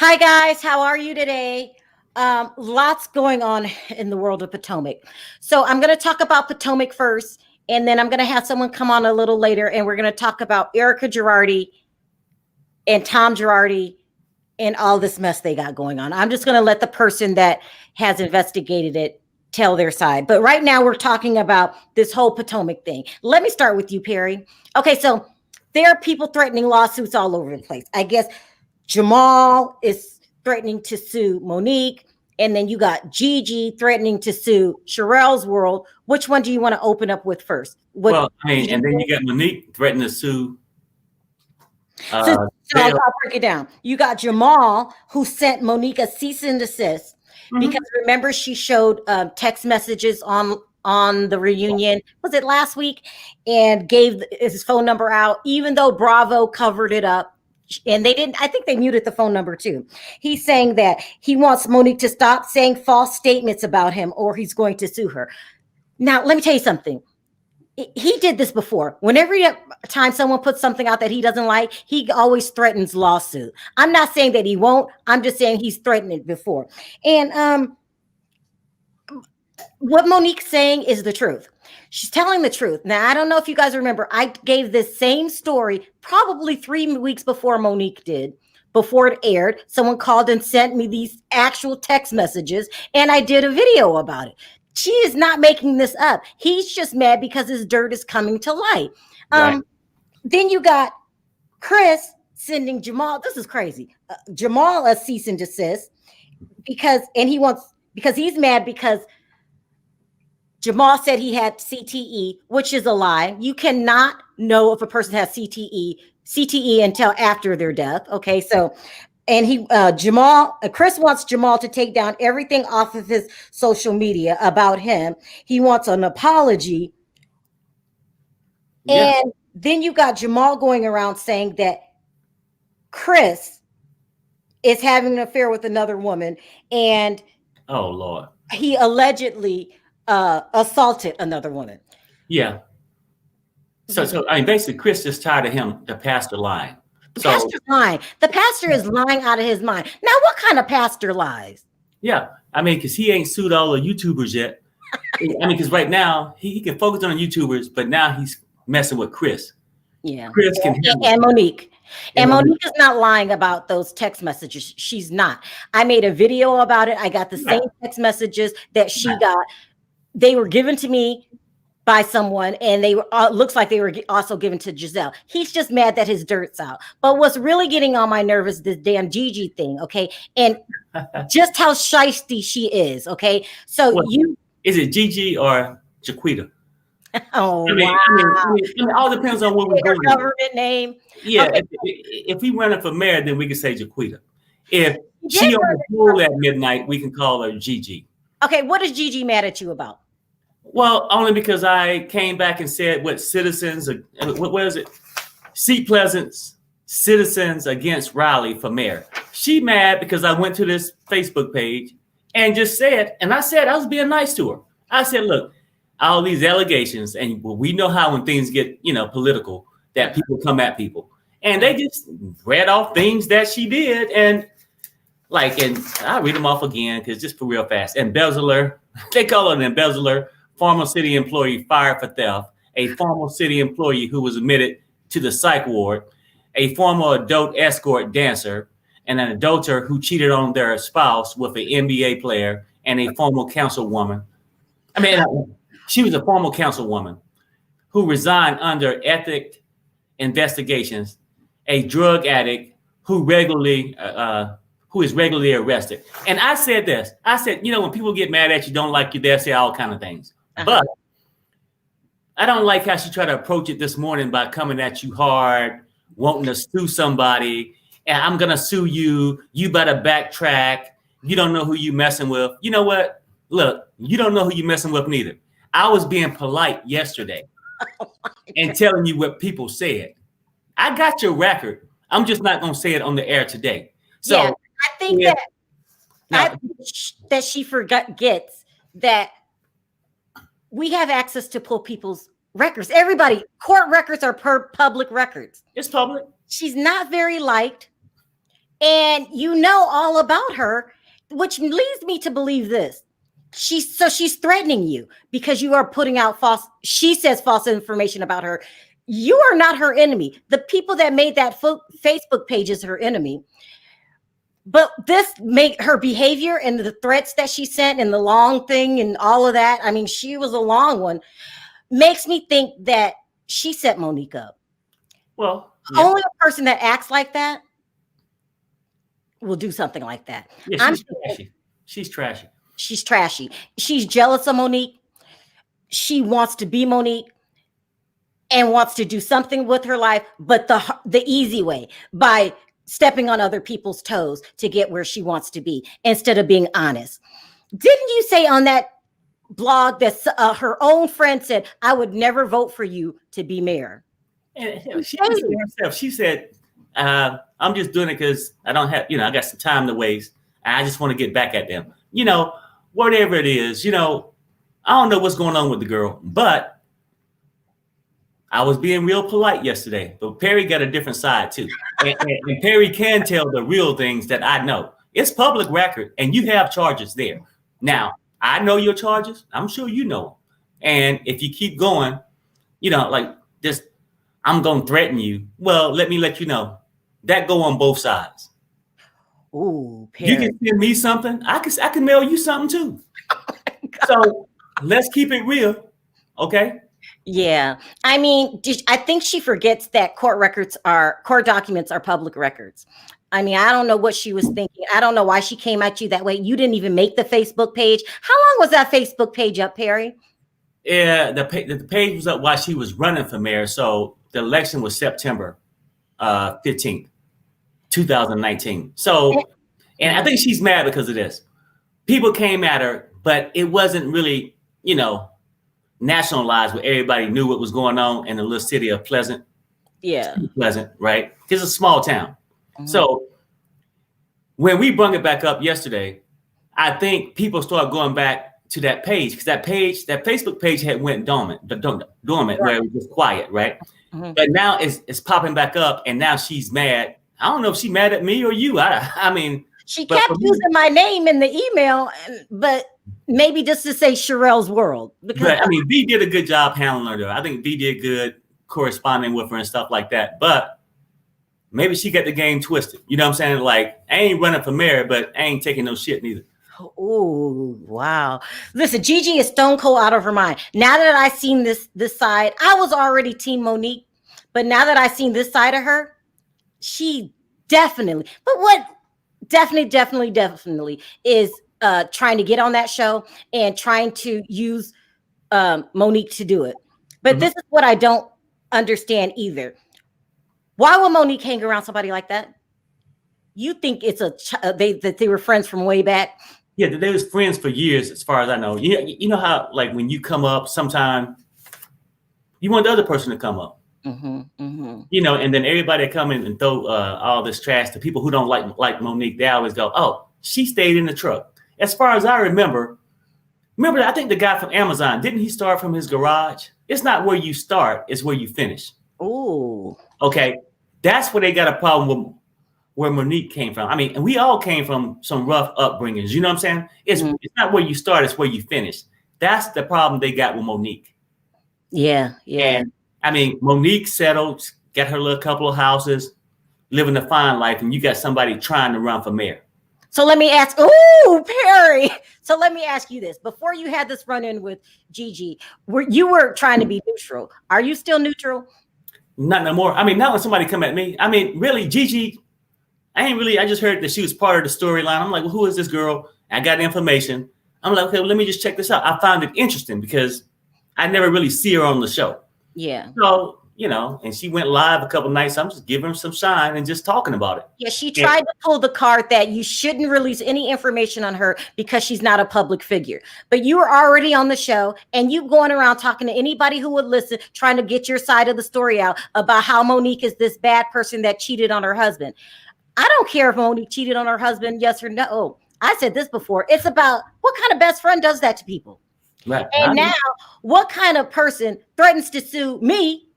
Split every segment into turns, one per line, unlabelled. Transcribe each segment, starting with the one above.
Hi, guys. How are you today? Lots going on in the world of Potomac. So I'm going to talk about Potomac first, and then I'm going to have someone come on a little later, and we're going to talk about Erica Girardi and Tom Girardi and all this mess they got going on. I'm just going to let the person that has investigated it tell their side. But right now, we're talking about this whole Potomac thing. Let me start with you, Perry. Okay, so there are people threatening lawsuits all over the place. I guess Jamal is threatening to sue Monique. And then you got Gigi threatening to sue Sharrell's World. Which one do you want to open up with first?
And then you got Monique threatening to sue.
So I'll break it down. You got Jamal, who sent Monique a cease and desist because remember she showed text messages on the reunion. Was it last week? And gave his phone number out, even though Bravo covered it up. And they didn't, I think they muted the phone number too. He's saying that he wants Monique to stop saying false statements about him or he's going to sue her. Now, let me tell you something. He did this before. Whenever time someone puts something out that he doesn't like, he always threatens lawsuit. I'm not saying that he won't. I'm just saying he's threatened it before. And what Monique's saying is the truth. She's telling the truth. Now, I don't know if you guys remember, I gave this same story probably 3 weeks before Monique did, before it aired. Someone called and sent me these actual text messages, and I did a video about it. She is not making this up. He's just mad because his dirt is coming to light. Right. Then you got Chris sending Jamal, this is crazy, Jamal a cease and desist because he's mad because Jamal said he had CTE, which is a lie. You cannot know if a person has CTE until after their death. Okay, so, and Chris wants Jamal to take down everything off of his social media about him. He wants an apology. Yeah. And then you got Jamal going around saying that Chris is having an affair with another woman. And
oh, Lord,
he allegedly assaulted another woman.
Yeah. So I mean, basically, Chris is tired of him, the pastor lying.
The pastor's lying. The pastor is lying out of his mind. Now, what kind of pastor lies?
Yeah. I mean, because he ain't sued all the YouTubers yet. I mean, because right now, he can focus on the YouTubers, but now he's messing with Chris.
Yeah.
Chris can
and Monique. And Monique is not lying about those text messages. She's not. I made a video about it. I got the same text messages that she got. They were given to me by someone, and they were looks like they were also given to Giselle. He's just mad that his dirt's out. But what's really getting on my nerves is this damn Gigi thing, okay? And just how shiesty she is, okay? So
is it Gigi or Jaquita?
Oh,
I mean, it all depends on what we're going.
Government name.
Yeah, okay. If we run it for mayor, then we can say Jaquita. If she on the pool at midnight, we can call her Gigi.
Okay, what is Gigi mad at you about?
Well, only because I came back and said what citizens, what is it? Seat Pleasant's Citizens Against Raleigh for mayor. She mad because I went to this Facebook page and just said, and I said I was being nice to her. I said, look, all these allegations, and we know how when things get, political, that people come at people. And they just read off things that she did, and I'll read them off again because just for real fast. Embezzler, they call it an embezzler, former city employee fired for theft, a former city employee who was admitted to the psych ward, a former adult escort dancer, and an adulterer who cheated on their spouse with an NBA player, and a former councilwoman. I mean, she was a former councilwoman who resigned under ethic investigations, a drug addict who is regularly arrested. And I said this. I said, when people get mad at you, don't like you, they'll say all kind of things. But I don't like how she tried to approach it this morning by coming at you hard, wanting to sue somebody. And I'm going to sue you. You better backtrack. You don't know who you messing with. You know what? Look, you don't know who you messing with neither. I was being polite yesterday and telling you what people said. I got your record. I'm just not going to say it on the air today. So
yeah, I think that she forgets that we have access to pull people's records. Everybody, court records are public records.
It's public.
She's not very liked. and you know all about her, which leads me to believe this. She's threatening you because you are putting out she says false information about her. You are not her enemy. The people that made that Facebook page is her enemy. But this make her behavior and the threats that she sent and the long thing and all of that. I mean, she was a long one. Makes me think that she set Monique up.
Well, yeah.
Only a person that acts like that will do something like that.
Yeah, she's trashy. She's trashy.
She's trashy. She's jealous of Monique. She wants to be Monique and wants to do something with her life, but the easy way, by stepping on other people's toes to get where she wants to be instead of being honest. Didn't you say on that blog that her own friend said, I would never vote for you to be mayor?
And she said, I'm just doing it because I don't have, I got some time to waste. I just want to get back at them. Whatever it is, I don't know what's going on with the girl, but I was being real polite yesterday, but Perry got a different side too. And Perry can tell the real things that I know. It's public record and you have charges there. Now, I know your charges. I'm sure you know them. And if you keep going, like this, I'm going to threaten you. Well, let me let you know that go on both sides.
Ooh, Perry.
You can send me something. I can mail you something too. So let's keep it real. Okay.
Yeah. I mean, I think she forgets that court documents are public records. I mean, I don't know what she was thinking. I don't know why she came at you that way. You didn't even make the Facebook page. How long was that Facebook page up, Perry?
Yeah, the page was up while she was running for mayor. So the election was September 15th, 2019. So, and I think she's mad because of this. People came at her, but it wasn't really, nationalized where everybody knew what was going on in the little city of Pleasant.
Yeah.
Pleasant, right? It's a small town. Mm-hmm. So when we brought it back up yesterday, I think people started going back to that page because that Facebook page had went dormant right. Where it was just quiet, right? Mm-hmm. But now it's popping back up and now she's mad. I don't know if she's mad at me or you. I mean,
she kept using my name in the email, but maybe just to say Sharrell's World.
But I mean, V did a good job handling her though. I think V did good corresponding with her and stuff like that. But maybe she got the game twisted. You know what I'm saying? Like, I ain't running for mayor, but I ain't taking no shit neither.
Oh, wow. Listen, Gigi is stone cold out of her mind. Now that I seen this side, I was already team Monique, but now that I seen this side of her, she definitely is trying to get on that show and trying to use Monique to do it. But This is what I don't understand either. Why would Monique hang around somebody like that? You think it's that they were friends from way back?
Yeah, they was friends for years, as far as I know. You know how, like, when you come up, sometime you want the other person to come up. And then everybody come in and throw all this trash to people who don't like Monique. They always go, "Oh, she stayed in the truck." As far as I remember, I think the guy from Amazon, didn't he start from his garage? It's not where you start, it's where you finish.
Oh,
okay. That's where they got a problem with where Monique came from. I mean, and we all came from some rough upbringings. You know what I'm saying? It's not where you start, it's where you finish. That's the problem they got with Monique.
Yeah.
And I mean, Monique settled, got her little couple of houses, living a fine life, and you got somebody trying to run for mayor.
So let me ask, Perry. So let me ask you this. Before you had this run-in with Gigi, you were trying to be neutral. Are you still neutral?
Not no more. I mean, not when somebody come at me. I mean, really, Gigi, I just heard that she was part of the storyline. I'm like, well, who is this girl? I got the information. I'm like, okay, well, let me just check this out. I found it interesting because I never really see her on the show.
Yeah.
So, and she went live a couple nights. I'm just giving her some shine and just talking about it.
Yeah, she tried to pull the card that you shouldn't release any information on her because she's not a public figure. But you were already on the show and you going around talking to anybody who would listen, trying to get your side of the story out about how Monique is this bad person that cheated on her husband. I don't care if Monique cheated on her husband, yes or no. I said this before. It's about what kind of best friend does that to people.
Right.
And now, what kind of person threatens to sue me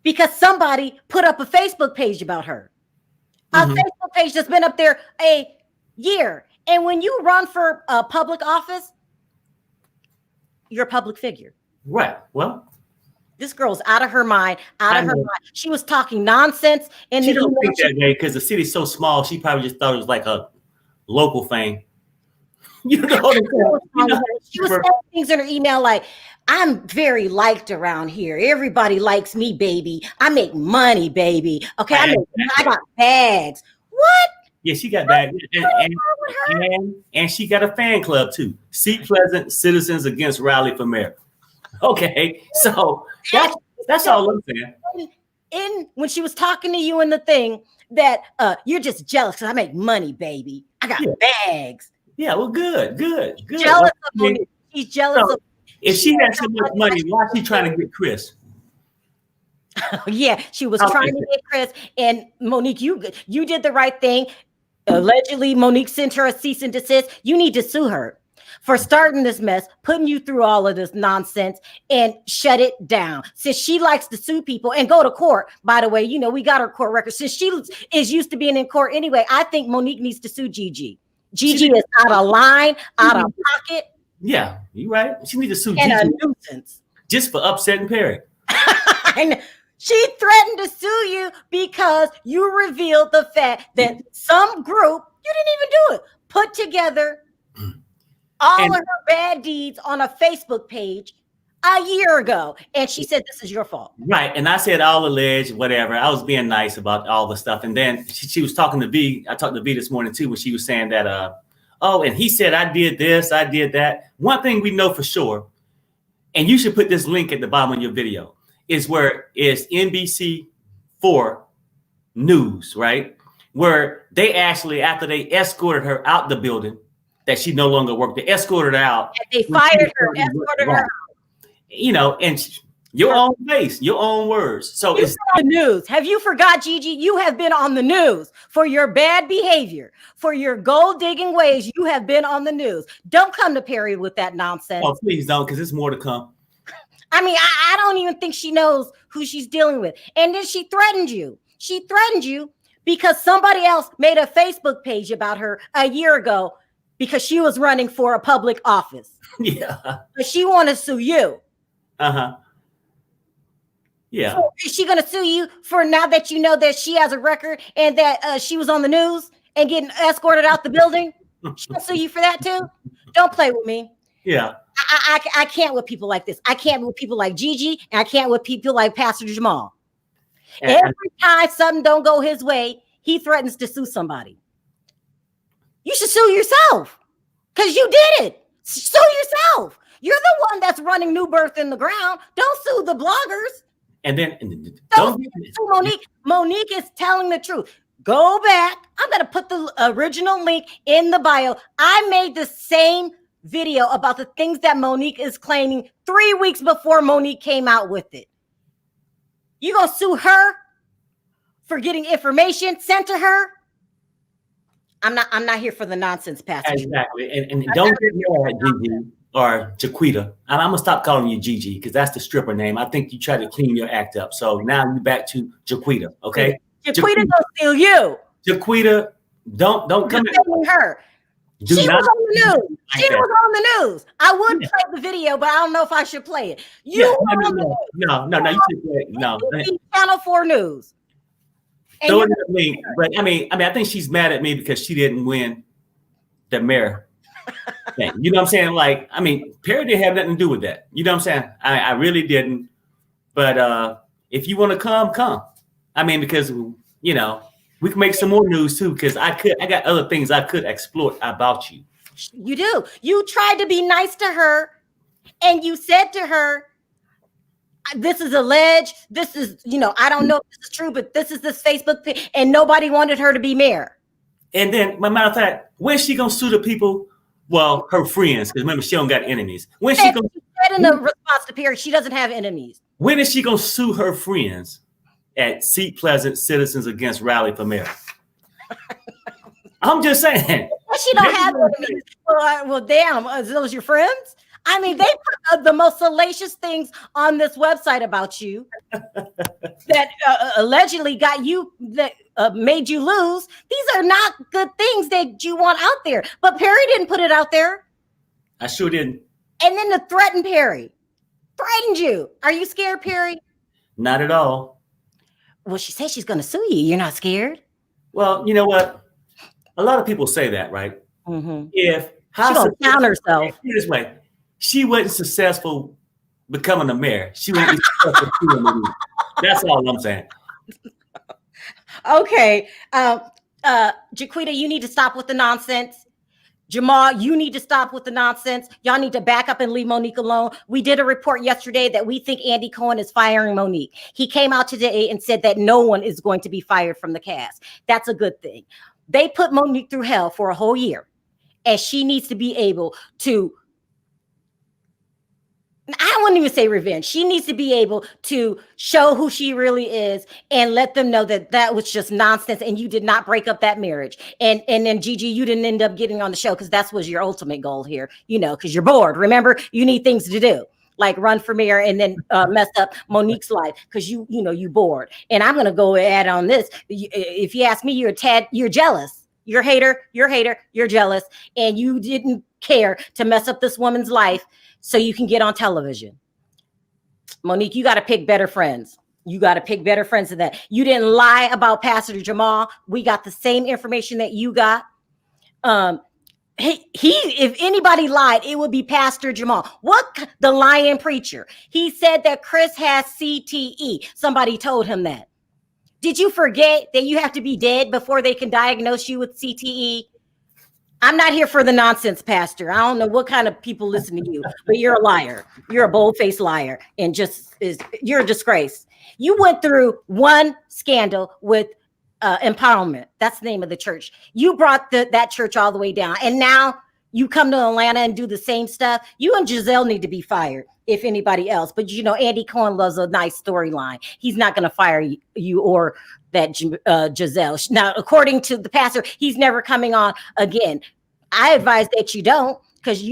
because somebody put up a Facebook page about her? A Facebook page that's been up there a year. And when you run for a public office, you're a public figure.
Right. Well,
this girl's out of her mind, She was talking nonsense. And
she don't think that way because the city's so small. She probably just thought it was like a local thing. You know,
she was saying things in her email like, I'm very liked around here. Everybody likes me, baby. I make money, baby. Okay, I got bags. What?
Yeah, she got bags. And she got a fan club too. Seat Pleasant Citizens Against Raleigh for Mayor. Okay, so that's all I'm saying.
When she was talking to you in the thing that you're just jealous because I make money, baby. I got bags.
Yeah, well, good.
Jealous of Monique. She's jealous of.
If she had so much money, why is she trying to get Chris?
Yeah, she was trying to get Chris. And Monique, you did the right thing. Allegedly, Monique sent her a cease and desist. You need to sue her for starting this mess, putting you through all of this nonsense, and shut it down. Since she likes to sue people and go to court, by the way, you know, we got her court record. Since she is used to being in court anyway, I think Monique needs to sue Gigi. Gigi is out of line, out of pocket.
Yeah, you're right. She needs to sue
and
Gigi.
A nuisance.
Just for upsetting Perry.
And she threatened to sue you because you revealed the fact that some group, you didn't even do it, put together all of her bad deeds on a Facebook page a year ago. And she said, this is your fault.
Right. And I said all alleged, whatever. I was being nice about all the stuff. And then she was talking to V. I talked to V this morning too, when she was saying that, and he said, I did this, I did that. One thing we know for sure, and you should put this link at the bottom of your video, is where it's NBC4 News, right? Where they actually, after they escorted her out the building, that she no longer worked, they escorted her out.
And they fired her, escorted her out.
You know, and your own face, your own words. So it's
the news. Have you forgot, Gigi? You have been on the news for your bad behavior, for your gold digging ways. You have been on the news. Don't come to Perry with that nonsense.
Oh, please don't, because there's more to come.
I mean, I don't even think she knows who she's dealing with. And then she threatened you. She threatened you because somebody else made a Facebook page about her a year ago because she was running for a public office.
Yeah.
But she want to sue you.
Uh-huh. Yeah.
So is she going to sue you for now that you know that she has a record and that she was on the news and getting escorted out the building? She'll sue you for that too? Don't play with me.
Yeah.
I can't with people like this. I can't with people like Gigi, and I can't with people like Pastor Jamal. Every time something don't go his way, he threatens to sue somebody. You should sue yourself because you did it. Sue yourself. You're the one that's running New Birth in the ground. Don't sue the bloggers.
And then
don't sue Monique. Monique is telling the truth. Go back. I'm going to put the original link in the bio. I made the same video about the things that Monique is claiming 3 weeks before Monique came out with it. You gonna sue her for getting information sent to her? I'm not here for the nonsense, Pastor.
Exactly. And don't get mad at Gigi or Jaquita. I'm gonna stop calling you Gigi because that's the stripper name. I think you try to clean your act up. So now you're back to Jaquita. Okay.
Jaquita gonna steal you.
Jaquita, don't come
at her. She was on the news. She was on the news. I would play the video, but I don't know if I should play it. You were on the news.
No, you should play it. No.
Channel 4 News.
Throw it at me. But I mean, I think she's mad at me because she didn't win the mayor thing. You know what I'm saying? Like, I mean, Perry didn't have nothing to do with that. You know what I'm saying? I really didn't. But if you want to come. I mean, because you know. We can make some more news too, because I got other things I could exploit about you.
You do. You tried to be nice to her, and you said to her, this is alleged. This is, I don't know if this is true, but this is this Facebook thing, and nobody wanted her to be mayor.
And then, matter of fact, when's she gonna sue the people? Well, her friends, because remember, she don't got enemies. When she gonna
said in the response to Perry, she doesn't have enemies.
When is she gonna sue her friends? At Seat Pleasant Citizens Against Raleigh for Mayor. I'm just saying.
She don't have enemies. Well, damn, are those your friends? I mean, they put the most salacious things on this website about you that allegedly got you, that made you lose. These are not good things that you want out there. But Perry didn't put it out there.
I sure didn't.
And then to threaten Perry. Threatened you. Are you scared, Perry?
Not at all.
Well, she said she's going to sue you. You're not scared?
Well, you know what? A lot of people say that, right?
Mm-hmm.
If
she's going to count herself.
This way, she wasn't successful becoming a mayor. She wouldn't be successful doing it. That's all I'm saying.
Okay. Jaquita, you need to stop with the nonsense. Jamal, you need to stop with the nonsense. Y'all need to back up and leave Monique alone. We did a report yesterday that we think Andy Cohen is firing Monique. He came out today and said that no one is going to be fired from the cast. That's a good thing. They put Monique through hell for a whole year, and she needs to be able to, I wouldn't even say revenge. She needs to be able to show who she really is and let them know that that was just nonsense and you did not break up that marriage. And then Gigi, you didn't end up getting on the show because that was your ultimate goal here, because you're bored. Remember, you need things to do, like run for mayor and then mess up Monique's life because you bored. And I'm going to go add on this. If you ask me, you're jealous. You're a hater, you're jealous. And you didn't care to mess up this woman's life so you can get on television. Monique, you got to pick better friends. You got to pick better friends than that. You didn't lie about Pastor Jamal. We got the same information that you got. If anybody lied, it would be Pastor Jamal. The lying preacher? He said that Chris has CTE. Somebody told him that. Did you forget that you have to be dead before they can diagnose you with CTE? I'm not here for the nonsense, Pastor. I don't know what kind of people listen to you, but you're a liar. You're a bold-faced liar, and you're a disgrace. You went through one scandal with Empowerment. That's the name of the church. You brought that church all the way down, and now you come to Atlanta and do the same stuff. You and Giselle need to be fired, if anybody else. But Andy Cohen loves a nice storyline. He's not going to fire you or that Giselle. Now, according to the pastor, he's never coming on again. I advise that you don't, because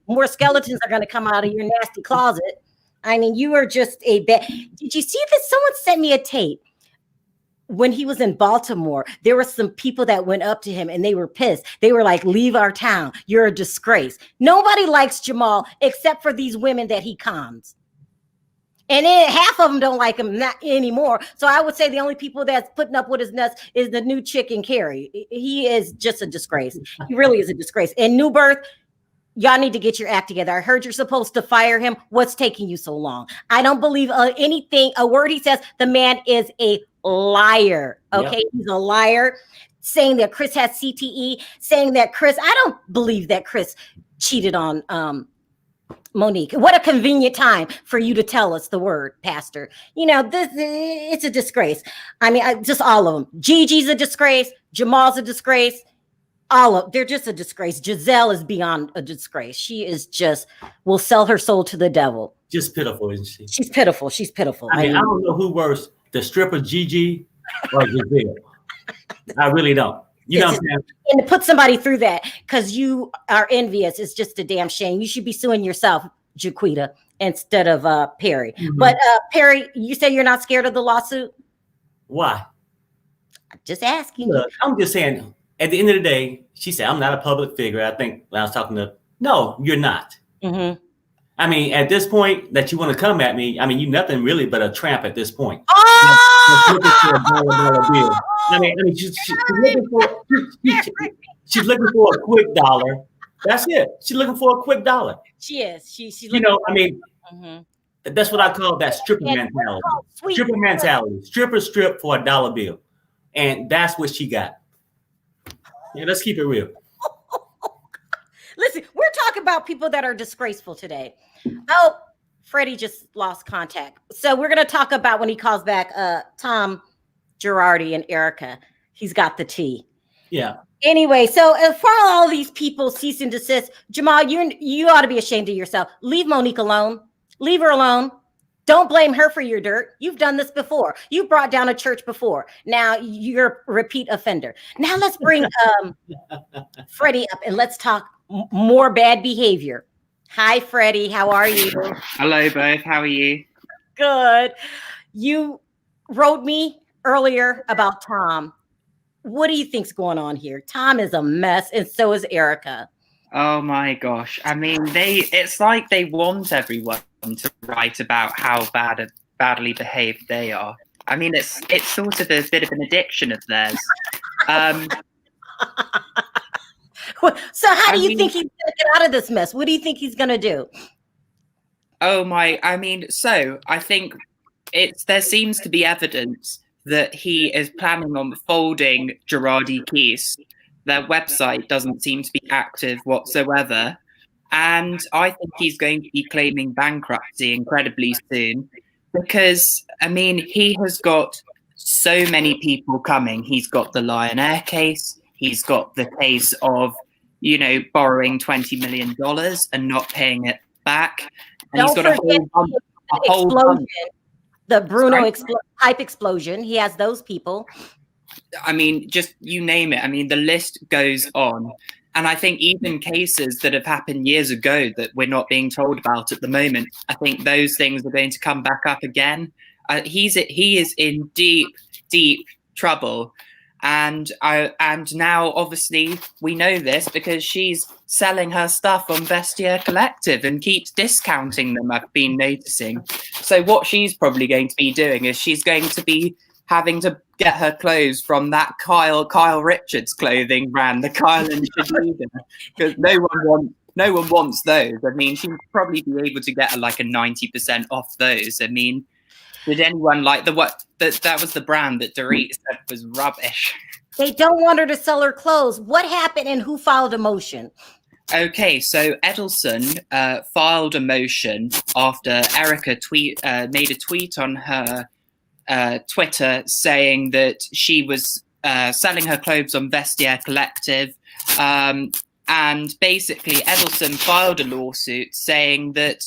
more skeletons are going to come out of your nasty closet. I mean, you are just a bad. Did you see this? Someone sent me a tape. When he was in Baltimore, there were some people that went up to him and they were pissed. They were like, leave our town. You're a disgrace. Nobody likes Jamal except for these women that he cons. And then half of them don't like him not anymore. So I would say the only people that's putting up with his nuts is the new chick and Carrie. He is just a disgrace. He really is a disgrace. And New Birth, y'all need to get your act together. I heard you're supposed to fire him. What's taking you so long? I don't believe a word he says. The man is a liar. Okay. Yep. He's a liar. Saying that Chris has CTE, saying that I don't believe that Chris cheated on Monique. What a convenient time for you to tell us the word, Pastor. It's a disgrace. I mean, just all of them. Gigi's a disgrace. Jamal's a disgrace. They're just a disgrace. Giselle is beyond a disgrace. She is will sell her soul to the devil.
Just pitiful, isn't she?
She's pitiful. I mean,
I don't know who worse, the stripper Gigi or Giselle. I really don't. You know what I'm saying?
And to put somebody through that because you are envious is just a damn shame. You should be suing yourself, Jaquita, instead of Perry. Mm-hmm. But Perry, you say you're not scared of the lawsuit?
Why?
I'm just asking.
Look, I'm just saying, at the end of the day, she said, I'm not a public figure. I think when I was talking to, no, you're not. Mm-hmm. I mean, at this point that you want to come at me, I mean, you're nothing really but a tramp at this point.
Oh!
Looking for a dollar bill. I mean, she's looking for a quick dollar. That's it. She's looking for a quick dollar.
She is. She's
that's what I call that stripper mentality. Stripper mentality. Stripper strip for a dollar bill. And that's what she got. Yeah, let's keep it real.
Listen, we're talking about people that are disgraceful today. Oh, Freddie just lost contact. So we're going to talk about when he calls back Tom Girardi and Erica. He's got the tea.
Yeah.
Anyway, so for all these people cease and desist, Jamal, you ought to be ashamed of yourself. Leave Monique alone. Leave her alone. Don't blame her for your dirt. You've done this before. You brought down a church before. Now you're a repeat offender. Now let's bring Freddie up and let's talk more bad behavior. Hi, Freddie. How are you?
Hello, both. How are you?
Good. You wrote me earlier about Tom. What do you think's going on here? Tom is a mess, and so is Erica.
Oh my gosh. I mean, it's like they want everyone to write about how badly behaved they are. I mean, it's sort of a bit of an addiction of theirs. Um,
So, how do you
mean,
think he's going to get out of this mess? What do you think he's going to do?
I mean, so I think there seems to be evidence that he is planning on folding Girardi Keys. Their website doesn't seem to be active whatsoever. And I think he's going to be claiming bankruptcy incredibly soon because, I mean, he has got so many people coming. He's got the Lion Air case. He's got the case of, borrowing $20 million and not paying it back. And
Don't
he's got
forget
a whole
explosion, the Bruno
Sorry?
pipe explosion. He has those people.
I mean, just you name it. I mean, the list goes on. And I think even cases that have happened years ago that we're not being told about at the moment, I think those things are going to come back up again. He is in deep, deep trouble. And now, obviously, we know this because she's selling her stuff on Vestiaire Collective and keeps discounting them, I've been noticing. So what she's probably going to be doing is she's going to be having to get her clothes from that Kyle Richards clothing brand, the Kyle and Shadida, because no one wants those. I mean, she'd probably be able to get like a 90% off those. I mean, did anyone like that was the brand that Dorit said was rubbish?
They don't want her to sell her clothes. What happened and who filed a motion?
Okay, so Edelson filed a motion after Erica made a tweet on her Twitter saying that she was selling her clothes on Vestiaire Collective. And basically, Edelson filed a lawsuit saying that,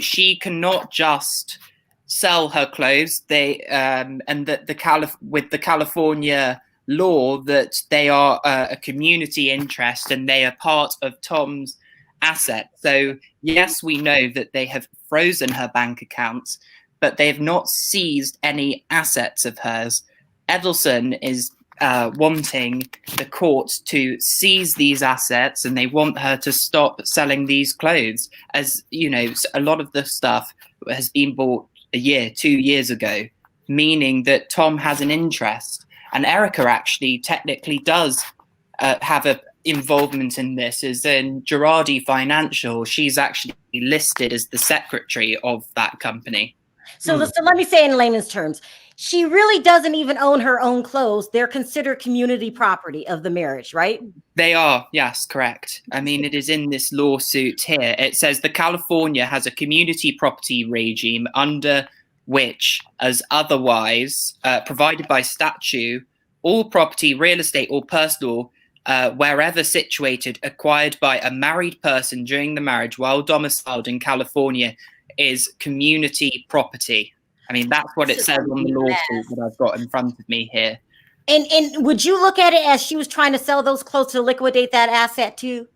she cannot just sell her clothes. And that with the California law that they are a community interest and they are part of Tom's asset. So yes, we know that they have frozen her bank accounts, but they have not seized any assets of hers. Edelson is wanting the court to seize these assets, and they want her to stop selling these clothes. As a lot of the stuff has been bought 2 years ago, meaning that Tom has an interest. And Erica actually technically does have an involvement in this, as in Girardi Financial. She's actually listed as the secretary of that company.
So let me say in layman's terms, she really doesn't even own her own clothes. They're considered community property of the marriage, right?
They are, yes, correct. I mean, it is in this lawsuit here. It says the California has a community property regime under which, as otherwise provided by statute, all property, real estate, or personal, wherever situated, acquired by a married person during the marriage while domiciled in California, is community property. I mean, that's what it says on the lawsuit that I've got in front of me here.
And would you look at it as she was trying to sell those clothes to liquidate that asset too?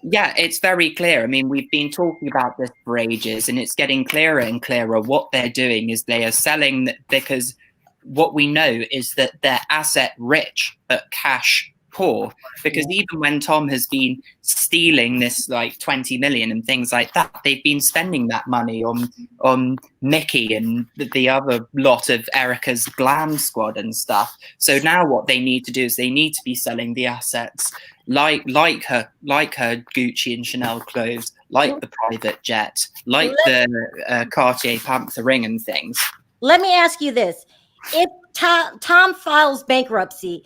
Yeah, it's very clear. I mean, we've been talking about this for ages, and it's getting clearer and clearer. What they're doing is they are selling because what we know is that they're asset rich but cash poor, because even when Tom has been stealing this like 20 million and things like that, they've been spending that money on Mickey and the other lot of Erica's glam squad and stuff. So now what they need to do is they need to be selling the assets like her Gucci and Chanel clothes, like the private jet, like the Cartier Panther ring and things.
Let me ask you this. If Tom files bankruptcy,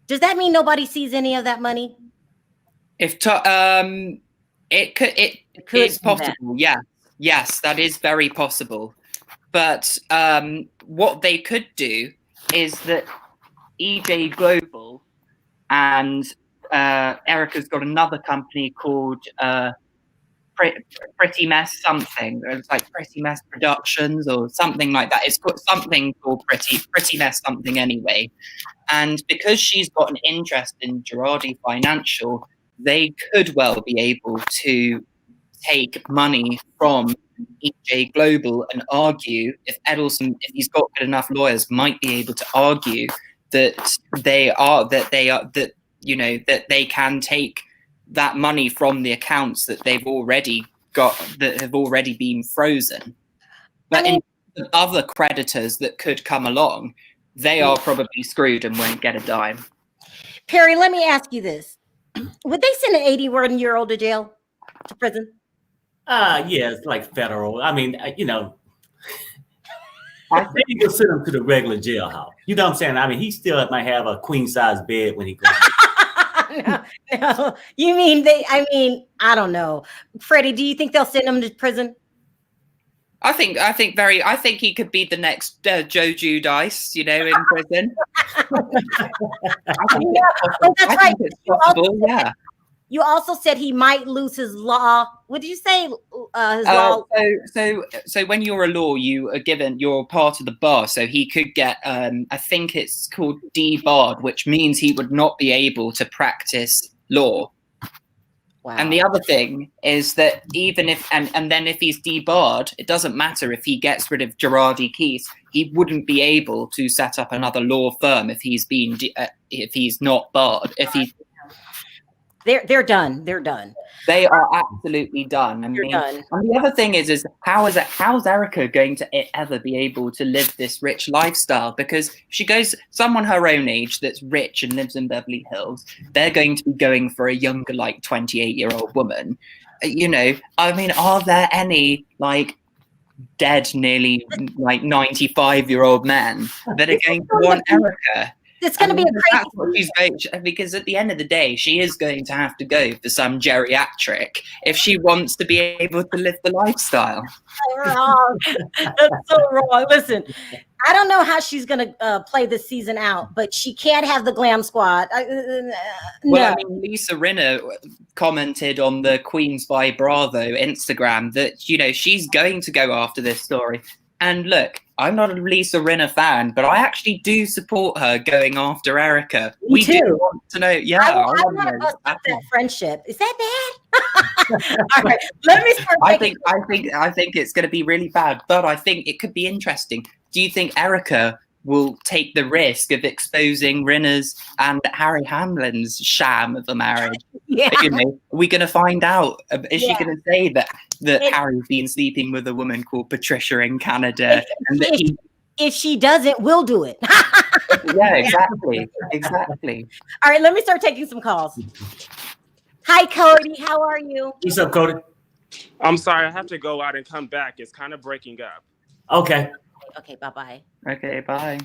does that mean nobody sees any of that money?
If it is possible, yeah. Yes, that is very possible. But what they could do is that EJ Global and Erica's got another company called Pretty Mess something. It's like Pretty Mess Productions or something like that. It's got something called Pretty Mess something anyway. And because she's got an interest in Girardi Financial, they could well be able to take money from EJ Global and argue if he's got good enough lawyers, might be able to argue that they can take that money from the accounts that they've already got, that have already been frozen. But in other creditors that could come along, they are probably screwed and won't get a dime.
Perry, let me ask you this. Would they send an 81-year-old to jail, to prison?
Yeah, it's like federal. I mean, you know, they can go send him to the regular jailhouse. You know what I'm saying? I mean, he still might have a queen-size bed when he goes.
No. You mean I don't know. Freddie, do you think they'll send him to prison?
I think he could be the next Joe Giudice, you know, in prison.
That's right.
Yeah.
You also said he might lose his law. What did you say? His law.
So when you're a law, you're part of the bar. So he could get, I think it's called debarred, which means he would not be able to practice law.
Wow.
And the other thing is that even if, and then if he's debarred, it doesn't matter if he gets rid of Girardi Keith, he wouldn't be able to set up another law firm if he's not barred.
They're done. They're done.
They are absolutely done.
Done.
And the other thing is how's Erica going to ever be able to live this rich lifestyle? Because she goes, someone her own age that's rich and lives in Beverly Hills, they're going to be going for a younger, like 28-year-old woman. You know, I mean, are there any like dead, nearly like 95-year-old men that are going to want Erica?
It's going to be a crazy.
That's what she's going, because at the end of the day, she is going to have to go for some geriatric if she wants to be able to live the lifestyle.
Wrong. That's so wrong. Listen, I don't know how she's going to play this season out, but she can't have the glam squad. No.
Well, I mean, Lisa Rinna commented on the Queens by Bravo Instagram that, you know, she's going to go after this story. And look, I'm not a Lisa Rinna fan, but I actually do support her going after Erica.
Me too.
Do want to know. Yeah,
I want to bust up that friendship. Is that bad? All right, let me start.
I think it's going to be really bad, but I think it could be interesting. Do you think Erica will take the risk of exposing Rinna's and Harry Hamlin's sham of a marriage?
Yeah.
You know, are we going to find out? Is she going to say that Harry's been sleeping with a woman called Patricia in Canada?
If she doesn't, we'll do it.
Yeah, exactly.
All right, let me start taking some calls. Hi, Cody. How are you?
What's up, Cody?
I'm sorry, I have to go out and come back. It's kind of breaking up.
Okay.
Okay, bye-bye.
Okay, bye.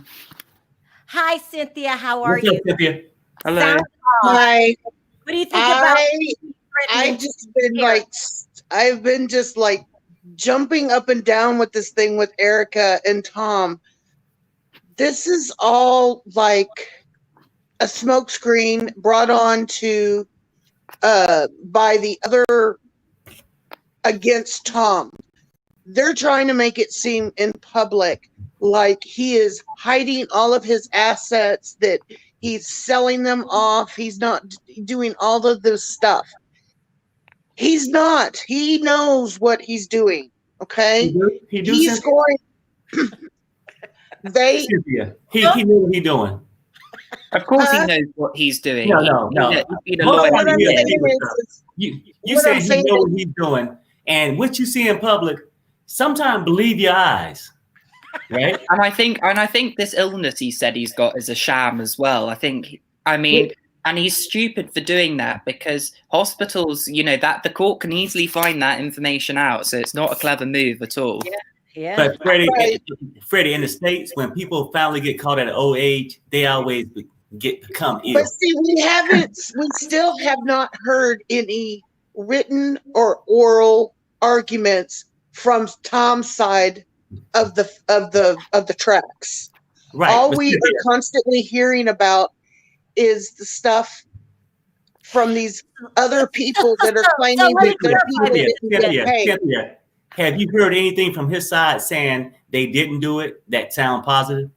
Hi, Cynthia. How are
What's
you?
up, Cynthia?
Hello.
Hi.
What do you think about?
I've been just like jumping up and down with this thing with Erica and Tom. This is all like a smokescreen brought on to by the other against Tom. They're trying to make it seem in public like he is hiding all of his assets, that he's selling them off. He's not doing all of this stuff. He's not. He knows what he's doing. Okay? He's going.
Cynthia, he knows what he's doing.
Of course he knows what he's doing.
No.
He's been a lawyer.
You said he knows what he's doing. And what you see in public, sometimes believe your eyes. Right?
And I think this illness he said he's got is a sham as well. And he's stupid for doing that, because hospitals, you know, that the court can easily find that information out. So it's not a clever move at all.
Yeah.
But Freddie, in the States, when people finally get caught at an old age, they always become ill.
But see, we still have not heard any written or oral arguments from Tom's side of the tracks.
Right.
All we are constantly hearing about is the stuff from these other people that are claiming that their people didn't get paid.
Cynthia, have you heard anything from his side saying they didn't do it that sound positive?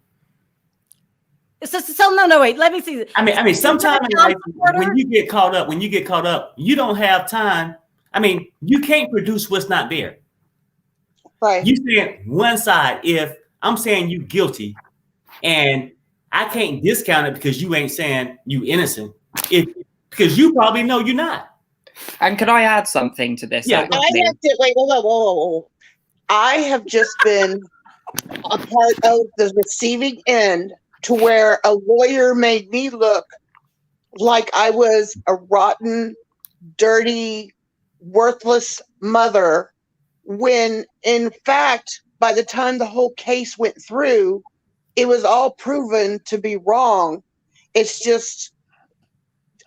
So no, wait. Let me see.
I mean, sometimes in life, when you get caught up, you don't have time I mean, you can't produce what's not there.
Right.
You saying one side, if I'm saying you guilty, and I can't discount it because you ain't saying you innocent, because you probably know you're not.
And can I add something to this?
Yeah.
actually?
Wait, whoa. I have just been a part of the receiving end to where a lawyer made me look like I was a rotten, dirty, worthless mother, when in fact, by the time the whole case went through, it was all proven to be wrong. It's just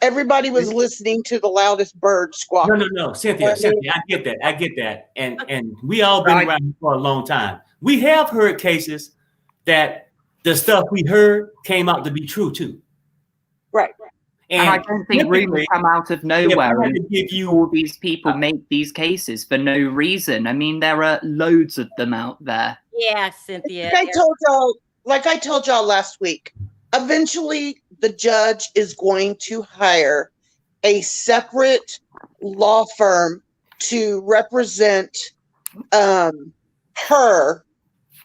everybody was listening to the loudest bird squawking.
No, Cynthia, I get that. And we all been around for a long time. We have heard cases that the stuff we heard came out to be true too.
Right.
And I don't think rumors come out of nowhere. All these people make these cases for no reason. I mean, there are loads of them out there.
Yeah, Cynthia.
Like I told y'all last week, eventually the judge is going to hire a separate law firm to represent her,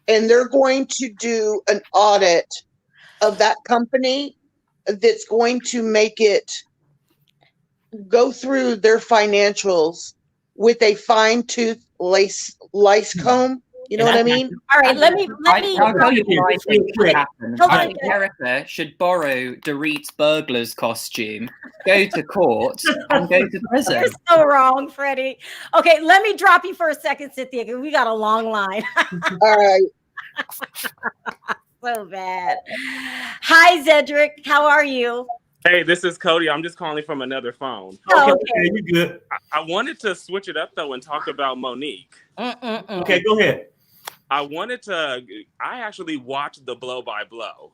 and they're going to do an audit of that company that's going to make it go through their financials with a fine-tooth lice comb. You know what I mean?
All right, let me.
I'll tell you what I think should happen.
Hold
I
on,
think Erica should borrow Dorit's burglar's costume, go to court, and go to prison.
You're so wrong, Freddie. Okay, let me drop you for a second, Cynthia, because we got a long line.
All right.
So bad. Hi, Zedric. How are you?
Hey, this is Cody. I'm just calling from another phone.
Oh,
okay, you good.
I wanted to switch it up, though, and talk about Monique.
Okay, go ahead.
I actually watched the blow by blow.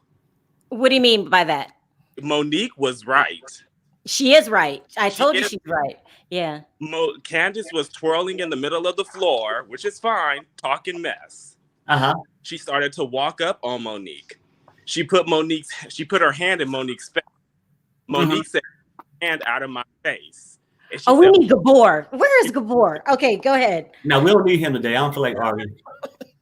What do you mean by that?
Monique was right.
She is right. I told you she's right. Yeah.
Candace was twirling in the middle of the floor, which is fine, talking mess. She started to walk up on Monique. She put her hand in Monique's face. Monique said, "Hand out of my face."
We need Gabor. Where is Gabor? Okay, go ahead.
No, we don't need him today. I don't feel like arguing.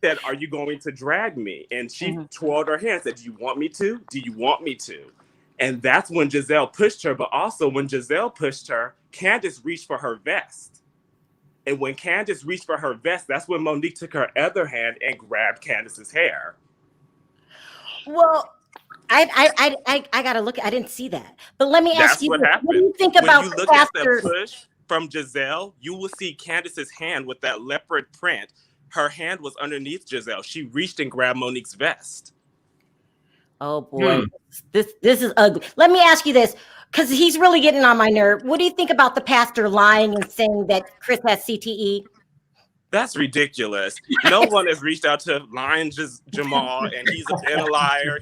Said, "Are you going to drag me?" And she twirled her hand, said, "Do you want me to? Do you want me to?" And that's when Giselle pushed her. But also when Giselle pushed her, Candace reached for her vest. And when Candace reached for her vest, that's when Monique took her other hand and grabbed Candace's hair.
Well, I gotta look. I didn't see that. But let me ask you, what do you think about
when you look at the push from Giselle, you will see Candace's hand with that leopard print. Her hand was underneath Giselle. She reached and grabbed Monique's vest.
Oh boy, this is ugly. Let me ask you this, because he's really getting on my nerve. What do you think about the pastor lying and saying that Chris has CTE?
That's ridiculous. No one has reached out to lying Jamal, and he's been a liar.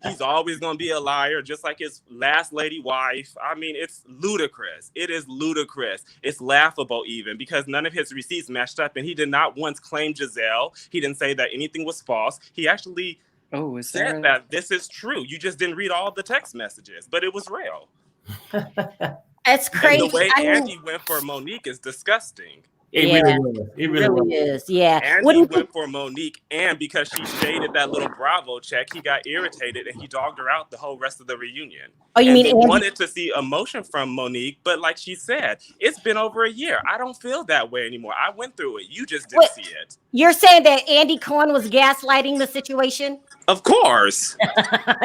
He's always going to be a liar, just like his last lady wife. I mean, it's ludicrous. It is ludicrous. It's laughable even, because none of his receipts matched up, and he did not once claim Giselle. He didn't say that anything was false. He actually said that this is true. You just didn't read all the text messages, but it was real.
That's crazy.
And the way Andy went for Monique is disgusting.
It really
is. Yeah.
Andy went for Monique, and because she shaded that little Bravo check, he got irritated and he dogged her out the whole rest of the reunion.
Oh, you mean
he wanted to see emotion from Monique, but like she said, it's been over a year. I don't feel that way anymore. I went through it. You just didn't see it.
You're saying that Andy Cohen was gaslighting the situation?
Of course.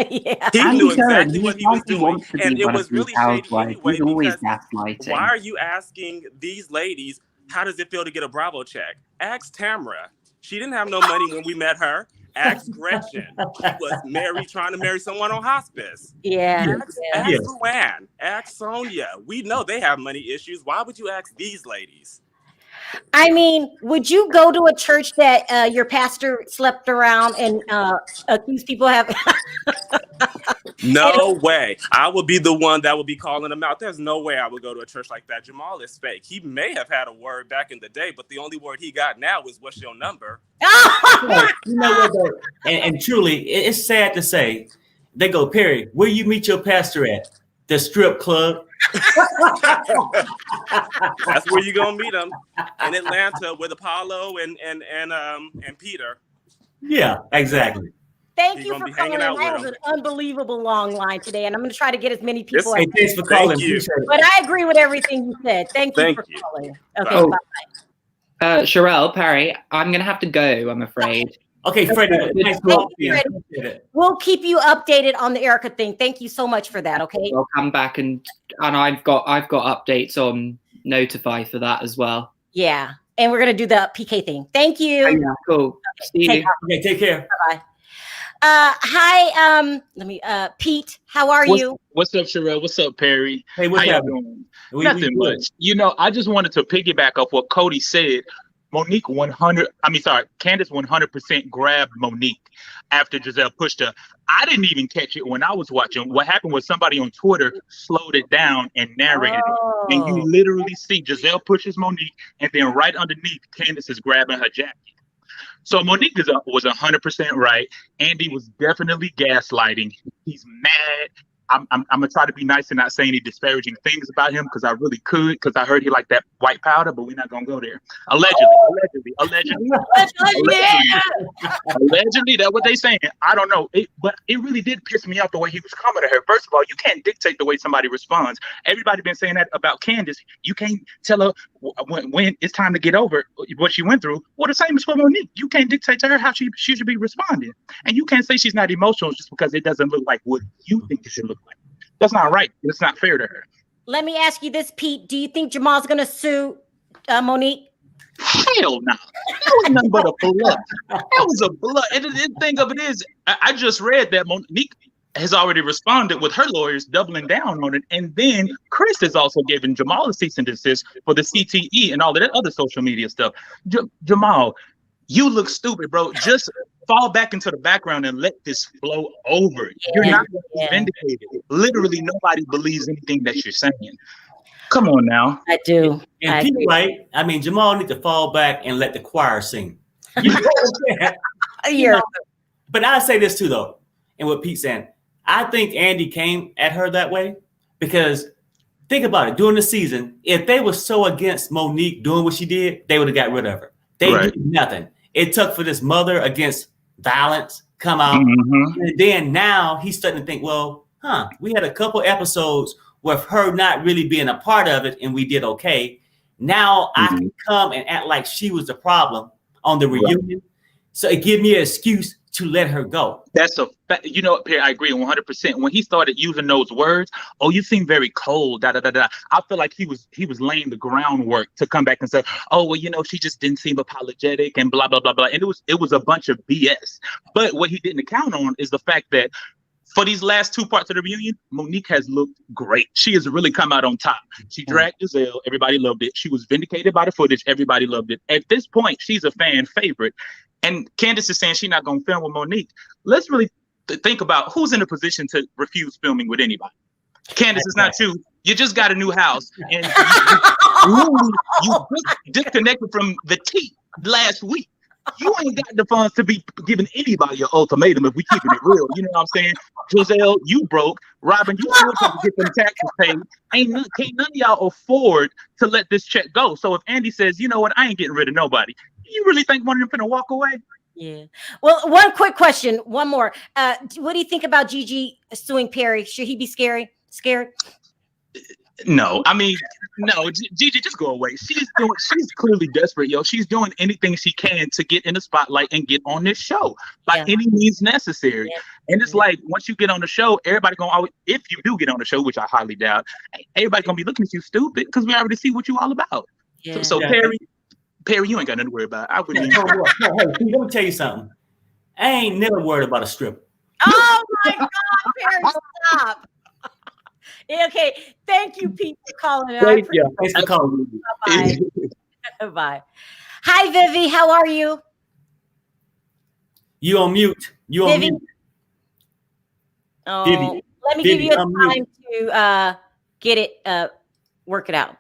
Yeah.
He knew exactly what he was doing, and it was really shady anyway, because why are you asking these ladies, how does it feel to get a Bravo check? Ask Tamara. She didn't have no money when we met her. Ask Gretchen. She was trying to marry someone on hospice.
Yeah.
Ask Luann. Ask Sonia. We know they have money issues. Why would you ask these ladies?
I mean, would you go to a church that your pastor slept around and accuse people of
No way. I would be the one that would be calling them out. There's no way I would go to a church like that. Jamal is fake. He may have had a word back in the day, but the only word he got now is, "What's your number?"
You know what, though? And truly, it's sad to say, they go, "Perry, where you meet your pastor at?" the strip club.
That's where you're gonna meet them in Atlanta with Apollo and Peter.
Yeah, exactly.
Thank
He's
you
gonna
for
be hanging
calling.
out
I
with
have
them.
an unbelievable long line today, and I'm going to try to get as many people.
Hey, thanks for calling.
Thank you.
But I agree with everything you said. Thank you for calling. Okay,
Bye.
bye.
Sharrell, Perry, I'm gonna have to go, I'm afraid.
Okay, Freddie. Thanks for
Thank you,
calling.
Freddie. We'll keep you updated on the Erica thing. Thank you so much for that. Okay.
I'll come back and I've got updates on Notify for that as well.
Yeah, and we're gonna do the PK thing. Thank you.
Oh, yeah, cool. See you.
Okay, take care.
Bye. Hi. Pete. How are you?
What's up, Sharrell? What's up, Perry?
Hey, what's
How y'all
happening?
doing? Nothing much. You know, I just wanted to piggyback off what Cody said. Candace 100% grabbed Monique after Giselle pushed her. I didn't even catch it when I was watching. What happened was somebody on Twitter slowed it down and narrated it. And you literally see Giselle pushes Monique, and then right underneath, Candace is grabbing her jacket. So Monique was 100% right. Andy was definitely gaslighting. He's mad. I'm gonna try to be nice and not say any disparaging things about him because I really could, because I heard he liked that white powder, but we're not gonna go there. Allegedly, that's what they saying. I don't know, but it really did piss me off the way he was coming to her. First of all, you can't dictate the way somebody responds. Everybody been saying that about Candace. You can't tell her when it's time to get over what she went through. Well, the same is for Monique. You can't dictate to her how she should be responding, and you can't say she's not emotional just because it doesn't look like what you think it should look like. That's not right. It's not fair to her.
Let me ask you this, Pete. Do you think Jamal's going to sue Monique?
Hell no. That was nothing but a bluff. That was a bluff. And the thing of it is, I just read that Monique has already responded with her lawyers doubling down on it. And then Chris has also given Jamal a cease and desist for the CTE and all of that other social media stuff. Jamal, you look stupid, bro. Just fall back into the background and let this blow over. You're not going to be vindicated. Literally, nobody believes anything that you're saying. Come on now.
I do.
And Pete, right? I mean, Jamal needs to fall back and let the choir sing. You know what I'm saying? But I say this too, though, and what Pete's saying. I think Andy came at her that way because think about it. During the season, if they were so against Monique doing what she did, they would have got rid of her. They did nothing. It took for this mother against violence come out. Mm-hmm. And then now he's starting to think, well, we had a couple episodes with her not really being a part of it and we did okay. Now I can come and act like she was the problem on the reunion. So it gives me an excuse to let her go.
That's a fact. You know, Perry, I agree 100%. When he started using those words, oh, you seem very cold, I feel like he was laying the groundwork to come back and say, oh, well, you know, she just didn't seem apologetic and blah, blah, blah, blah. And it was a bunch of BS. But what he didn't account on is the fact that for these last two parts of the reunion, Monique has looked great. She has really come out on top. She dragged Giselle. Everybody loved it. She was vindicated by the footage. Everybody loved it. At this point, she's a fan favorite. And Candace is saying she's not going to film with Monique. Let's really think about who's in a position to refuse filming with anybody. Candace, it's not you. You just got a new house. And you disconnected from the tea last week. You ain't got the funds to be giving anybody an ultimatum if we keeping it real. You know what I'm saying? Giselle, you broke. Robin, you still trying to get them taxes paid. Can't none of y'all afford to let this check go. So if Andy says, you know what, I ain't getting rid of nobody, you really think one of them finna walk away?
Yeah. Well, one quick question. One more. What do you think about Gigi suing Perry? Should he be scared?
No, I mean, no, Gigi, just go away. She's clearly desperate, yo. She's doing anything she can to get in the spotlight and get on this show by any means necessary. Yeah. And it's like, once you get on the show, everybody gonna always, if you do get on the show, which I highly doubt, everybody gonna be looking at you stupid because we already see what you all about. Yeah. So Perry, you ain't got nothing to worry about. I wouldn't.
Hey, let me tell you something. I ain't never worried about a stripper.
Oh my God, Perry, stop. Okay, thank you, Pete, for calling.
Thank you.
Thanks for calling.
Bye. Bye. Hi, Vivi. How are you?
You on mute. You on mute.
Oh,
Vivi.
Let me give you a time to get it, work it out.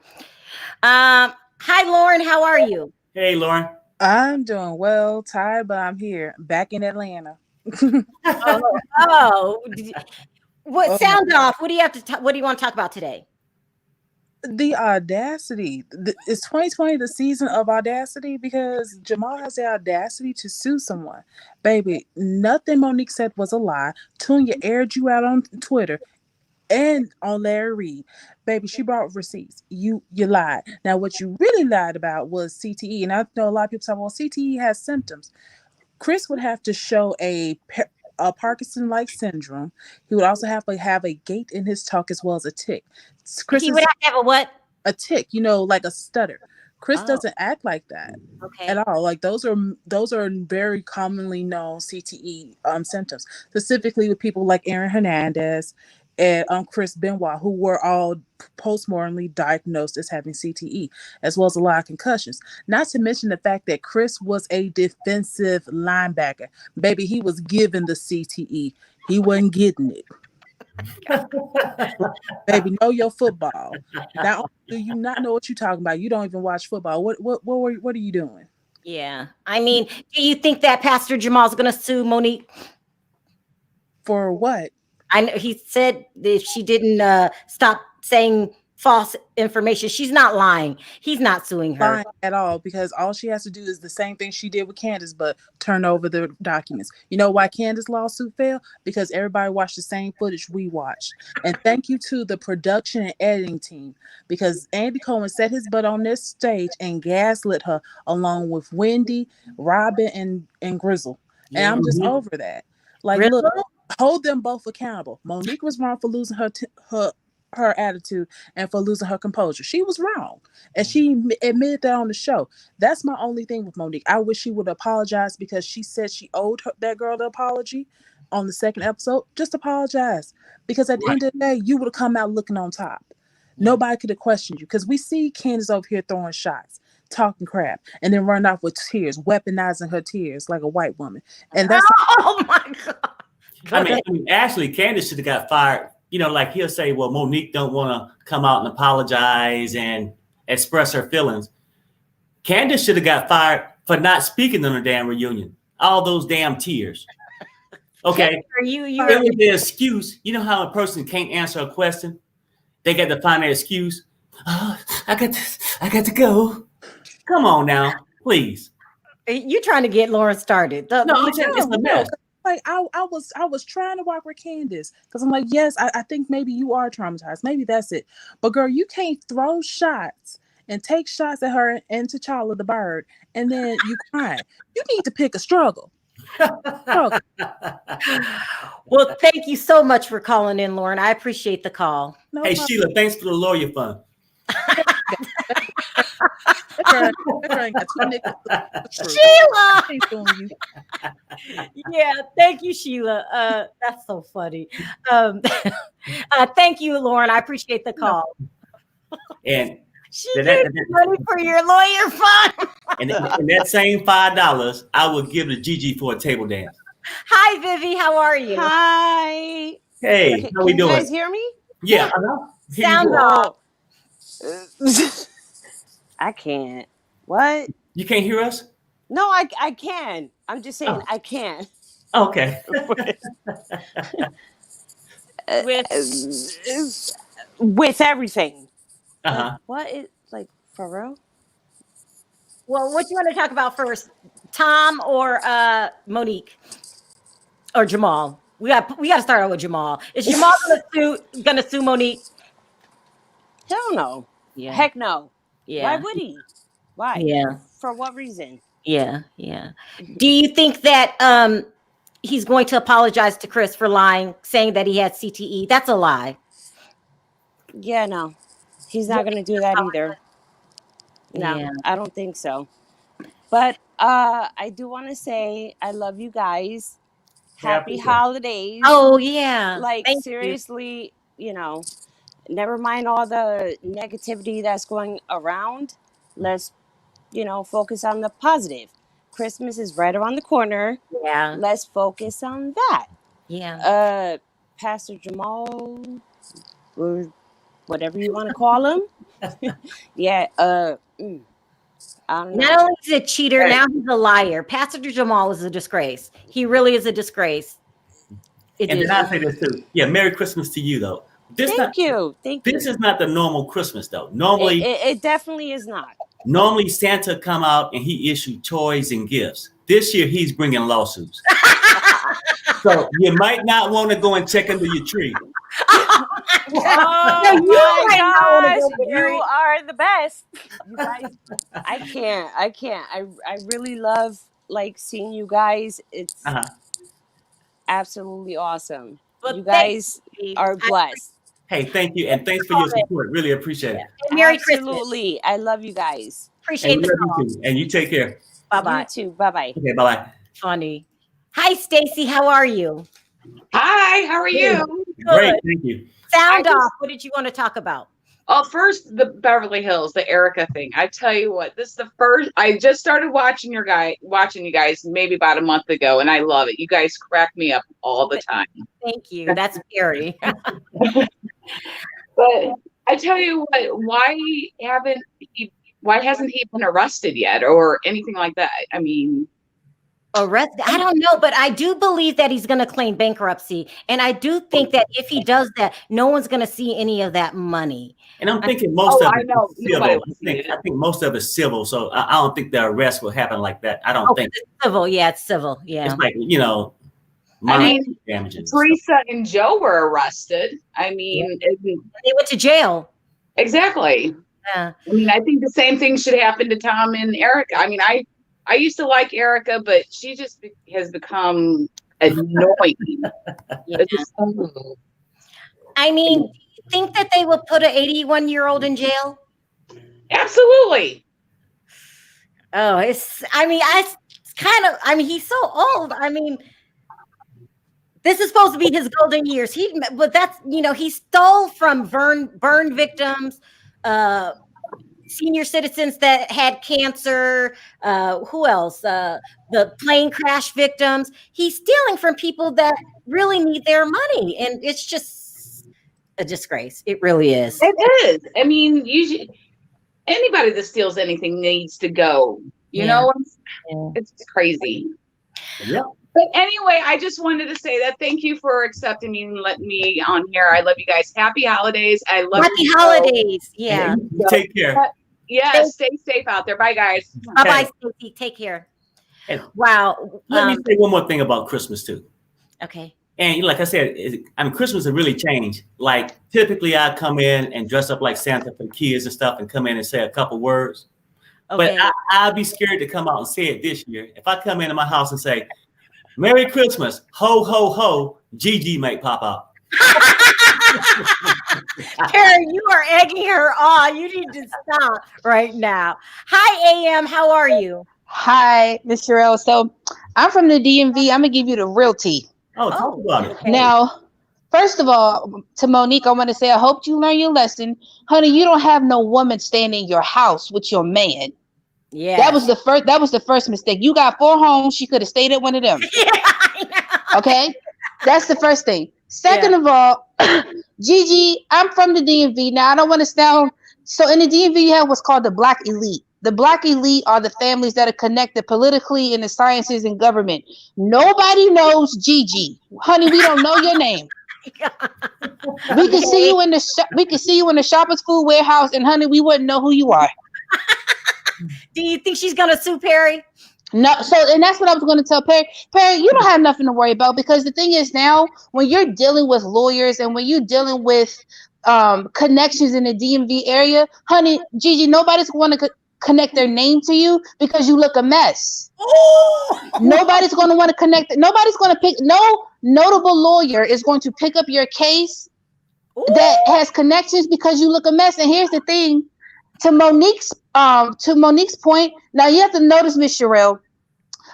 Hi, Lauren. How are you?
Hey, Lauren.
I'm doing well, tired, but I'm here, back in Atlanta.
What
Oh,
sound off? What do you have to? What do you want to talk about today?
the audacity. Is 2020 the season of audacity? Because Jamal has the audacity to sue someone. Baby, nothing Monique said was a lie. Tunya aired you out on Twitter and on Larry Reed. Baby, she brought receipts. You lied. Now, what you really lied about was CTE. And I know a lot of people say, well, CTE has symptoms. Chris would have to show a Parkinson-like syndrome. He would also have to have a gait in his talk as well as a tick. Chris
He would
is
have to have a what?
a tick, like a stutter. Chris
Oh.
doesn't act like that
Okay.
at all. Like those are very commonly known CTE symptoms, specifically with people like Aaron Hernandez and Chris Benoit, who were all postmortemly diagnosed as having CTE, as well as a lot of concussions. Not to mention the fact that Chris was a defensive linebacker. Baby, he was given the CTE. He wasn't getting it. Baby, know your football. Not only do you not know what you're talking about, you don't even watch football. What are you doing?
Yeah. I mean, do you think that Pastor Jamal's going to sue Monique?
For what?
I know he said if she didn't stop saying false information, she's not lying. He's not suing her.
Lying at all, because all she has to do is the same thing she did with Candace, but turn over the documents. You know why Candace's lawsuit failed? Because everybody watched the same footage we watched. And thank you to the production and editing team, because Andy Cohen set his butt on this stage and gaslit her along with Wendy, Robin, and Grizzle. And I'm just over that. Like,
Grizzle?
look, hold them both accountable. Monique was wrong for losing her attitude and for losing her composure. She was wrong, and she admitted that on the show. That's my only thing with Monique. I wish she would apologize, because she said she owed that girl the apology on the second episode. Just apologize, because at the end of the day, you would have come out looking on top. Nobody could have questioned you, because we see Candace over here throwing shots, talking crap, and then running off with tears, weaponizing her tears like a white woman. And that's
oh my God.
I mean, actually, Candace should have got fired. Like he'll say, well, Monique don't want to come out and apologize and express her feelings. Candace should have got fired for not speaking on the damn reunion. All those damn tears. Okay.
You
It was the excuse. You know how a person can't answer a question? They got to find an excuse. Oh, I got to go. Come on now, please.
You trying to get Lauren started.
No, I'm saying it's a mess.
Like I was trying to walk with Candace, because I'm like, yes, I think maybe you are traumatized. Maybe that's it. But girl, you can't throw shots and take shots at her and T'Challa the bird, and then you cry. You need to pick a struggle.
Well, thank you so much for calling in, Lauren. I appreciate the call.
No
Hey,
problem.
Sheila, thanks for the lawyer fund.
Sheila! Yeah, thank you, Sheila. That's so funny. Thank you, Lauren. I appreciate the call.
And
She gave me money for your lawyer fund.
and that same $5, I will give to Gigi for a table dance.
Hi, Vivi. How are you?
Hi.
Hey, how we
Can
doing?
you guys hear me?
Yeah.
Sound off.
I can't. What?
You can't hear us?
No, I can. I'm just saying I can.
Okay.
With everything.
Uh-huh.
What is for real?
Well, what do you want to talk about first? Tom or Monique? Or Jamal? We got to start out with Jamal. Is Jamal gonna sue Monique?
Hell no.
Yeah.
Heck no.
Yeah.
Why would he? Why?
Yeah.
For what reason?
Yeah. Do you think that he's going to apologize to Chris for lying, saying that he had CTE? That's a lie.
Yeah, no. He's not going to do that either. No,
Yeah.
I don't think so. But I do want to say I love you guys. Happy holidays.
Oh, yeah. Thank
seriously, never mind all the negativity that's going around. Let's, focus on the positive. Christmas is right around the corner.
Yeah.
Let's focus on that.
Yeah.
Pastor Jamal, or whatever you want to call him. Yeah. I don't know.
Not only is he a cheater, now he's a liar. Pastor Jamal is a disgrace. He really is a disgrace.
And then I say this too. Yeah, Merry Christmas to you though.
Thank you.
This is not the normal Christmas though. Normally,
it definitely is not.
Normally Santa come out and he issue toys and gifts. This year he's bringing lawsuits. So you might not want to go and check under your tree.
Oh my gosh, you are the best. You guys, I can't. I really love like seeing you guys. It's absolutely awesome.
Well,
you guys are blessed.
Hey, thank you, and thanks for your support. Really appreciate it.
Merry
Absolutely,
Christmas.
I love you guys.
Appreciate
And we
the
love
call.
you too. And you take care.
Bye bye.
You too. Bye bye.
Okay, bye bye.
Funny. Hi, Stacy. How are you?
Hi, how are you?
Great, thank you.
Sound off. What did you want to talk about?
Oh, first the Beverly Hills, the Erica thing. I tell you what, this is the first. I just started watching you guys maybe about a month ago, and I love it. You guys crack me up all the time.
Thank you. That's scary.
But I tell you what, why hasn't he been arrested yet or anything like that? I mean,
arrested? I don't know, but I do believe that he's going to claim bankruptcy, and I do think that if he does that, no one's going to see any of that money.
And I'm thinking most of it is civil.
I
think most of it's civil, so I don't think the arrest will happen like that. I don't think
it's civil. Yeah, it's civil. Yeah,
it's like damages.
Teresa and Joe were arrested. I mean,
they went to jail.
Exactly.
Yeah.
I mean, I think the same thing should happen to Tom and Erica. I mean, I used to like Erica, but she just has become annoying.
I mean, do you think that they will put an 81-year-old in jail?
Absolutely.
Oh, he's so old. I mean, this is supposed to be his golden years. He stole from burn victims, senior citizens that had cancer. Who else? The plane crash victims. He's stealing from people that really need their money, and it's just a disgrace. It really is.
It is. I mean, anybody that steals anything needs to go. You know, it's crazy.
Yeah.
But anyway, I just wanted to say that thank you for accepting me and letting me on here. I love you guys. Happy holidays. I love
Happy holidays. Yeah.
Take care.
Yeah. Stay safe out there. Bye, guys.
Bye, bye, Stacey. Take care.
And
Wow.
Let me say one more thing about Christmas too.
Okay.
And like I said, Christmas has really changed. Like typically, I come in and dress up like Santa for the kids and stuff, and come in and say a couple words.
Okay.
But I'd be scared to come out and say it this year. If I come into my house and say, Merry Christmas, ho, ho, ho, Gigi might pop out.
Karen, you are egging her on. You need to stop right now. Hi, AM. How are you?
Hi, Miss Sharrell. So I'm from the DMV. I'm going to give you the real tea.
Oh, talk about it.
Okay.
Now, first of all, to Monique, I want to say, I hope you learn your lesson. Honey, you don't have no woman staying in your house with your man.
Yeah.
That was the first mistake. You got 4 homes. She could have stayed at one of them.
Yeah, I know.
Okay? That's the first thing. Second of all, Gigi, I'm from the DMV. Now, I don't want to sound... So in the DMV, you have what's called the Black Elite. The Black Elite are the families that are connected politically in the sciences and government. Nobody knows Gigi. Honey, we don't know your name. We can see you in the Shoppers Food Warehouse, and honey, we wouldn't know who you are.
Do you think she's gonna sue Perry?
No, and that's what I was going to tell Perry. Perry, you don't have nothing to worry about, because the thing is now, when you're dealing with lawyers and when you're dealing with connections in the DMV area, honey, Gigi, nobody's going to connect their name to you because you look a mess. Nobody's going to want to connect. Nobody's going to pick. No notable lawyer is going to pick up your case that has connections because you look a mess. And here's the thing. To Monique's point, now you have to notice, Miss Sharrell,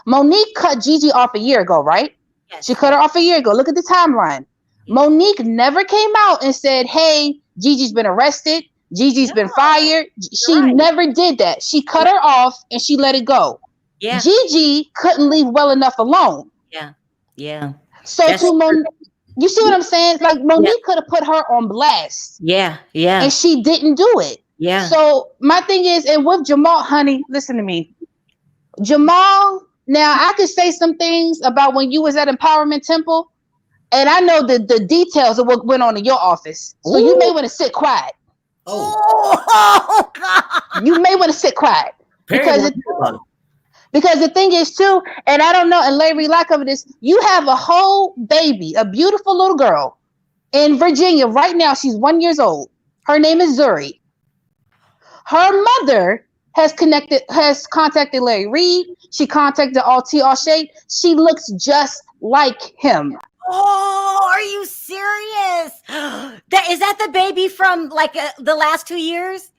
Monique cut Gigi off a year ago, right?
Yes.
She cut her off a year ago. Look at the timeline. Monique never came out and said, hey, Gigi's been arrested. Gigi's been fired. She never did that. She cut her off and she let it go.
Yeah.
Gigi couldn't leave well enough alone.
Yeah. Yeah.
So you see what I'm saying? Like Monique could have put her on blast.
Yeah. Yeah.
And she didn't do it.
Yeah.
So my thing is, and with Jamal, honey, listen to me. Jamal, now I could say some things about when you was at Empowerment Temple, and I know the details of what went on in your office. So you may want to sit quiet.
Oh God!
You may want to sit quiet because the thing is too, and I don't know, and Larry Lock over this. You have a whole baby, a beautiful little girl in Virginia right now. She's 1 year old. Her name is Zuri. Her mother has contacted Larry Reed. She contacted All Shade. She looks just like him.
Oh, are you serious? Is that the baby from like the last 2 years?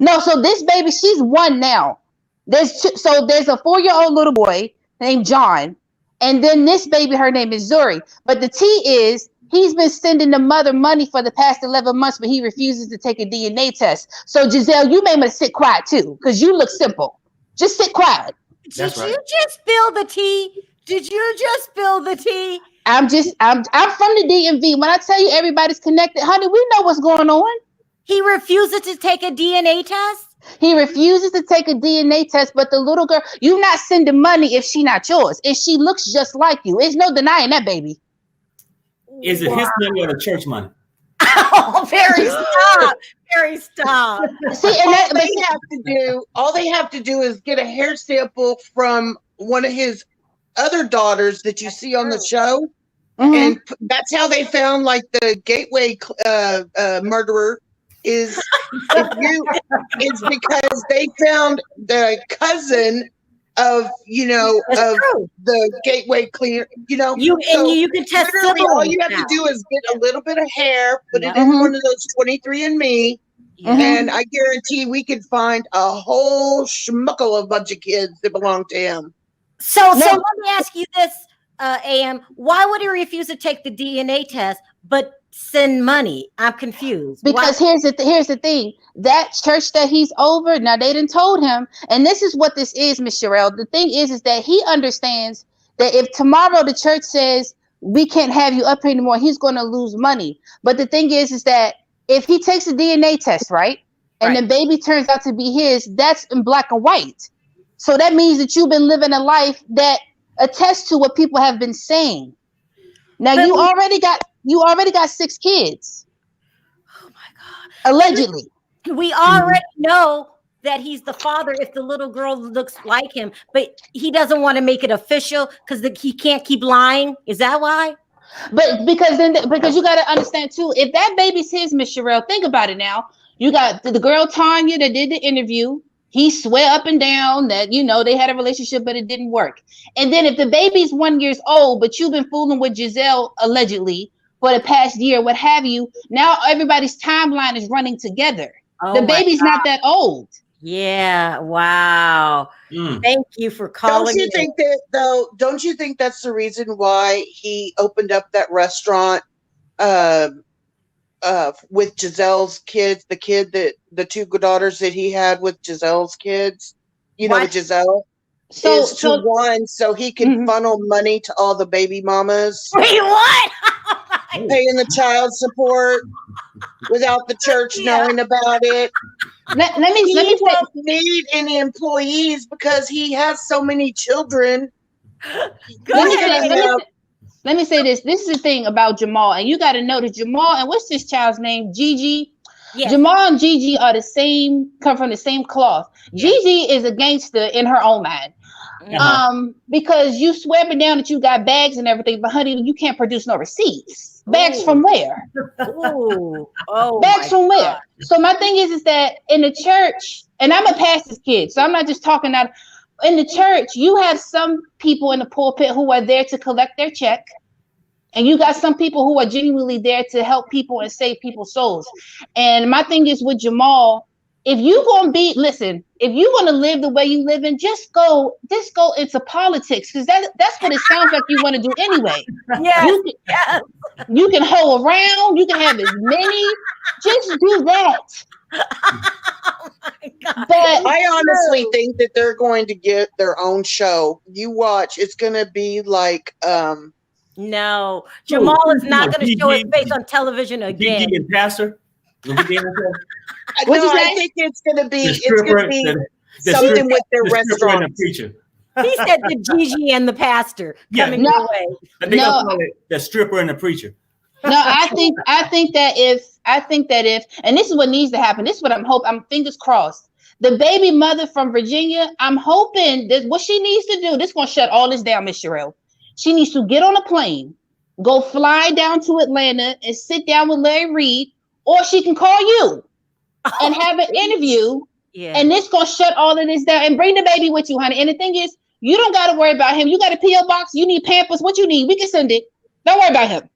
No, so this baby, she's one now. There's a 4-year-old little boy named John, and then this baby, her name is Zuri. But the tea is, he's been sending the mother money for the past 11 months, but he refuses to take a DNA test. So Giselle, you may want to sit quiet too, because you look simple. Just sit quiet.
Did you just spill the tea? Did you just spill the tea?
I'm from the DMV. When I tell you everybody's connected, honey, we know what's going on.
He refuses to take a DNA test?
He refuses to take a DNA test, but the little girl, you not sending money if she not yours. If she looks just like you. There's no denying that, baby.
Is it his money or the church money?
Oh, very stop. Very stop.
See, and all they have to do is get a hair sample from one of his other daughters that you see on the show. Mm-hmm. And that's how they found like the gateway murderer is because they found the cousin of the gateway cleaner.
You can test
all you have to do is get a little bit of hair, put it in one of those 23andMe, and I guarantee we could find a whole schmuckle of a bunch of kids that belong to him.
So let me ask you this, AM. Why would he refuse to take the DNA test but send money? I'm confused.
Because here's the thing. That church that he's over, now they done told him, and this is what this is, Miss Sharrell. The thing is that he understands that if tomorrow the church says we can't have you up here anymore, he's going to lose money. But the thing is that if he takes a DNA test, right, and the baby turns out to be his, that's in black and white. So that means that you've been living a life that attests to what people have been saying. Now you already got 6 kids.
Oh my God!
Allegedly,
we already know that he's the father if the little girl looks like him, but he doesn't want to make it official because he can't keep lying. Is that why?
But because you got to understand too, if that baby's his, Miss Sharrell, think about it now. You got the girl Tanya that did the interview. He swear up and down that, they had a relationship, but it didn't work. And then if the baby's 1 year old, but you've been fooling with Giselle allegedly for the past year, what have you, now everybody's timeline is running together. The baby's not that old.
Yeah. Wow. Thank you for calling.
Don't you think that's the reason why he opened up that restaurant with Giselle's kids, the 2 daughters that he had with Giselle's kids, with Giselle, so he can funnel money to all the baby mamas.
Wait, what?
Paying the child support without the church knowing about it.
Let me
won't need any employees because he has so many children.
Let me say this. This is the thing about Jamal, and you got to know that Jamal, and what's this child's name? Gigi. Yes. Jamal and Gigi are come from the same cloth. Yes. Gigi is a gangster in her own mind. Because you swear me down that you got bags and everything, but honey, you can't produce no receipts. Bags from where? Bags from where? So my thing is that in the church, and I'm a pastor's kid, so I'm not just talking out. In the church, you have some people in the pulpit who are there to collect their check, and you got some people who are genuinely there to help people and save people's souls. And my thing is with Jamal, if you're gonna live the way you live in, just go into politics, because that's what it sounds like you want to do anyway.
Yes.
You can hoe around, you can have as many, just do that.
Oh my God.
But I honestly think that they're going to get their own show. You watch, it's gonna be like
no, Jamal is not going to show his face on television again.
Gigi and Pastor.
I think it's gonna be something with their restaurant.
He said the Gigi and the pastor coming
No.
your way.
But they
No.
gonna call it the stripper and the preacher.
No, I think that if, and this is what needs to happen. This is what I'm fingers crossed. The baby mother from Virginia, I'm hoping that what she needs to do, this is gonna shut all this down, Miss Sharrell. She needs to get on a plane, go fly down to Atlanta and sit down with Larry Reed, or she can call you and have an interview.
Yeah.
And this gonna shut all of this down and bring the baby with you, honey. And the thing is, you don't got to worry about him. You got a P.O. box. You need Pampers. What you need, we can send it. Don't worry about him.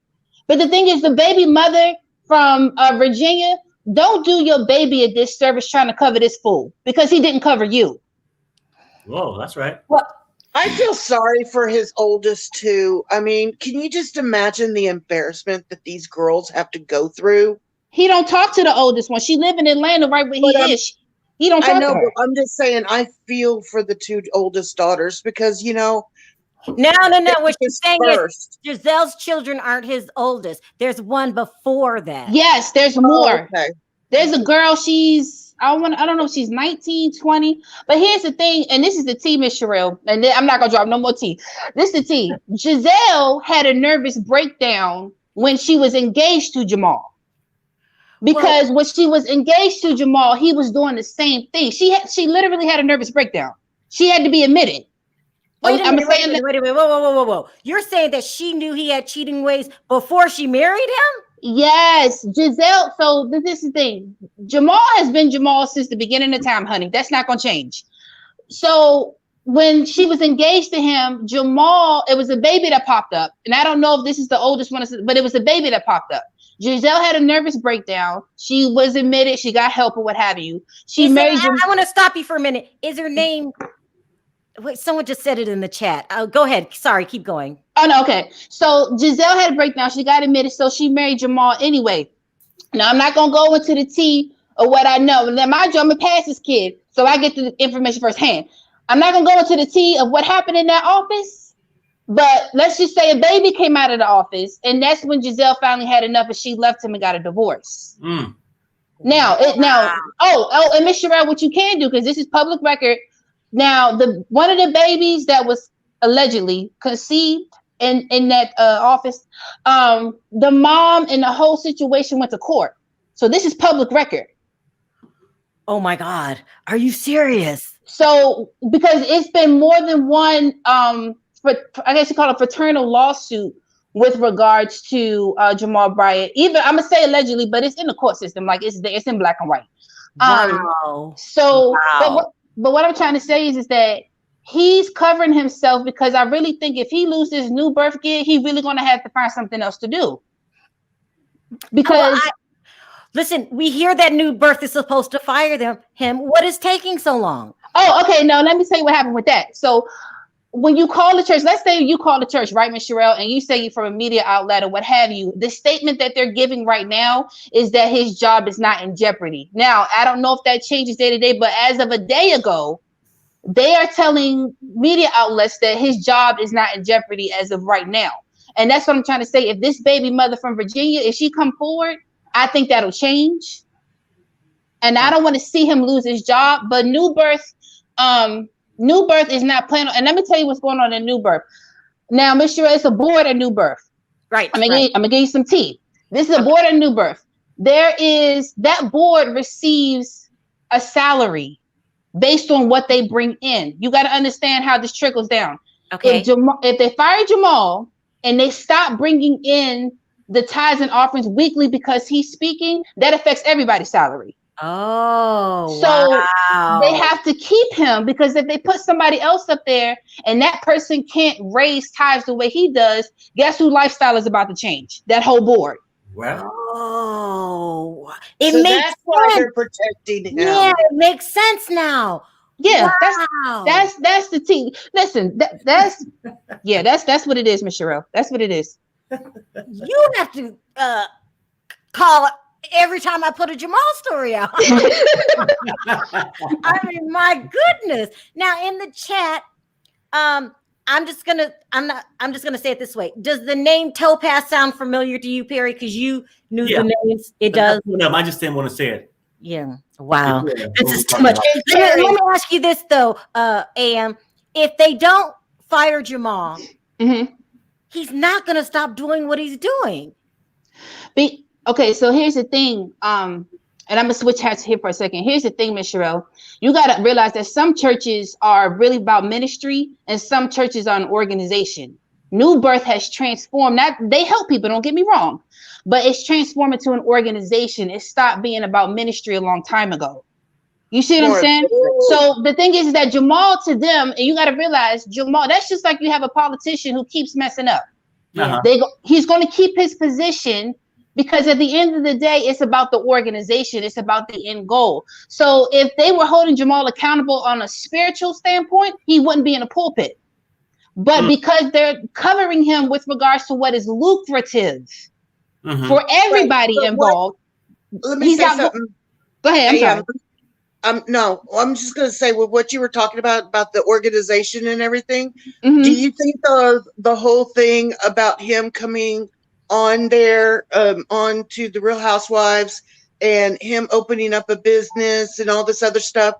But the thing is, the baby mother from Virginia, don't do your baby a disservice trying to cover this fool because he didn't cover you.
Whoa, that's right.
Well, I feel sorry for his oldest too. I mean, can you just imagine the embarrassment that these girls have to go through?
He don't talk to the oldest one. She live in Atlanta right where he is. He don't talk
I know,
to her.
but I'm just saying I feel for the two oldest daughters because, you know.
No. What she's saying
first.
is Giselle's children aren't his oldest. There's one before that.
Yes, there's more.
Okay.
There's a girl, I don't know if she's 19, 20. But here's the thing, and this is the tea, Miss Sharrell, and then I'm not gonna drop no more tea. This is the tea. Giselle had a nervous breakdown when she was engaged to Jamal. Because when she was engaged to Jamal, he was doing the same thing. She literally had a nervous breakdown. She had to be admitted.
Wait a minute. Whoa. You're saying that she knew he had cheating ways before she married him?
Yes, Giselle. So this is the thing. Jamal has been Jamal since the beginning of time, honey. That's not going to change. So when she was engaged to him, Jamal, it was a baby that popped up. And I don't know if this is the oldest one, but it was a baby that popped up. Giselle had a nervous breakdown. She was admitted. She got help or what have you. She married.
I want to stop you for a minute. Is her name? Wait, someone just said it in the chat. Go ahead. Sorry, keep going.
Oh, no, okay. So Giselle had a breakdown. She got admitted. So she married Jamal anyway. Now, I'm not going to go into the tea of what I know. Now, mind you, I'm a pastor's kid, so I get the information firsthand. I'm not going to go into the tea of what happened in that office. But let's just say a baby came out of the office, and that's when Giselle finally had enough, and she left him and got a divorce.
Mm.
Now, and Miss Sharrell, what you can do, because this is public record. Now, one of the babies that was allegedly conceived in that office, the mom and the whole situation went to court. So this is public record.
Oh my God, are you serious?
So because it's been more than one. I guess you call it a fraternal lawsuit with regards to Jamal Bryant. Even I'm gonna say allegedly, but it's in the court system. Like it's in black and white.
Wow.
But what I'm trying to say is that he's covering himself because I really think if he loses new birth gig, he's really gonna have to find something else to do. Because
listen, we hear that new birth is supposed to fire him. What is taking so long?
Oh, okay. No, let me tell you what happened with that. So when you call the church, let's say you call the church, right, Ms. Sharrell, and you say you're from a media outlet or what have you, the statement that they're giving right now is that his job is not in jeopardy. Now, I don't know if that changes day to day, but as of a day ago, they are telling media outlets that his job is not in jeopardy as of right now. And that's what I'm trying to say. If this baby mother from Virginia, if she come forward, I think that'll change. And I don't want to see him lose his job, but New Birth is not planning on, and let me tell you what's going on in New Birth. Now, Ms. Sharrell, it's a board of New Birth.
Right.
I'm gonna give you some tea. This is a board of New Birth. That board receives a salary based on what they bring in. You got to understand how this trickles down.
Okay.
If they fire Jamal and they stop bringing in the tithes and offerings weekly because he's speaking, that affects everybody's salary.
Oh,
so
wow.
They have to keep him because if they put somebody else up there and that person can't raise tithes the way he does, guess who lifestyle is about to change? That whole board.
Wow.
Oh,
So that's why they're protecting him.
Yeah, it makes sense now.
Yeah,
wow.
that's the tea. Listen, that's what it is, Ms. Sharrell. That's what it is.
You have to call every time I put a Jamal story out. I mean, my goodness. Now in the chat, I'm just gonna say it this way. Does the name Topaz sound familiar to you, Perry? Because you knew the names. It does.
I just didn't want to say it.
Yeah. Wow. This is too much. Let me ask you this though, AM. if they don't fire Jamal,
Mm-hmm.
he's not going to stop doing what he's doing.
Okay, so here's the thing. And I'm gonna switch hats here for a second. Here's the thing, Miss Sharrell. You gotta realize that some churches are really about ministry, and some churches are an organization. New Birth has transformed. That they help people. Don't get me wrong, but it's transformed into an organization. It stopped being about ministry a long time ago. You see what I'm saying? So the thing is that Jamal to them, and you gotta realize Jamal. That's just like you have a politician who keeps messing up.
Uh-huh.
He's going to keep his position because at the end of the day, it's about the organization. It's about the end goal. So if they were holding Jamal accountable on a spiritual standpoint, he wouldn't be in a pulpit. But because they're covering him with regards to what is lucrative for everybody involved,
let me say something.
Go ahead. I'm sorry.
No, I'm just going to say with what you were talking about the organization and everything.
Mm-hmm.
Do you think the whole thing about him coming on there, on to the Real Housewives and him opening up a business and all this other stuff,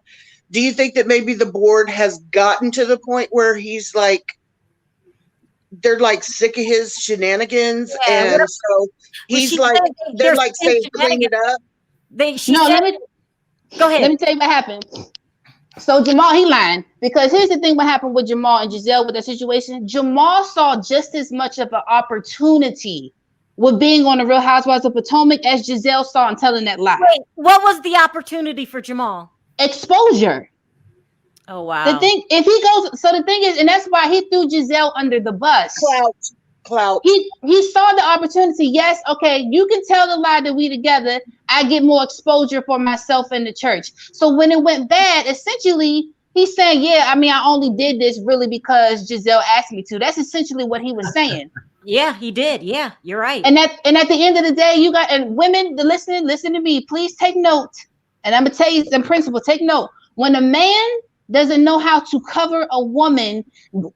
do you think that maybe the board has gotten to the point where he's like, they're like sick of his shenanigans, and so he's like, they're like saying, clean it up?
Go ahead. Let me tell you what happened. So Jamal, he lying, because here's the thing: what happened with Jamal and Giselle with the situation. Jamal saw just as much of an opportunity with being on the Real Housewives of Potomac as Giselle saw in telling that lie.
Wait, what was the opportunity for Jamal?
Exposure.
Oh wow.
The thing, if he goes, so the thing is, and that's why he threw Giselle under the bus.
Clout.
He saw the opportunity. Yes, okay, you can tell the lie that we together. I get more exposure for myself in the church. So when it went bad, essentially he's saying, yeah, I mean, I only did this really because Giselle asked me to. That's essentially what he was saying.
Yeah, he did. Yeah, you're right.
And at the end of the day, you got, and women, listen to me, please take note. And I'm gonna tell you some principle. Take note. When a man doesn't know how to cover a woman,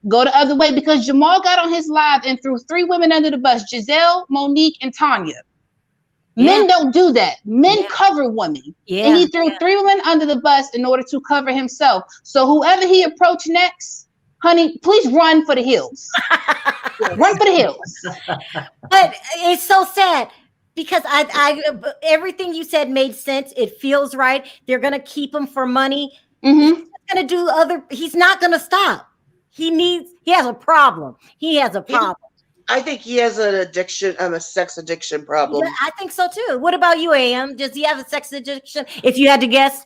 go the other way, because Jamal got on his live and threw 3 women under the bus: Giselle, Monique, and Tanya. Men don't do that. Men cover women. And he threw 3 women under the bus in order to cover himself. So whoever he approached next, honey, please run for the hills. Run for the hills.
But it's so sad, because I everything you said made sense. It feels right. They're gonna keep him for money.
Mm-hmm.
He's not gonna stop. He has a problem. He has a problem.
I think he has an addiction, a sex addiction problem.
Yeah, I think so too. What about you, AM? Does he have a sex addiction? If you had to guess.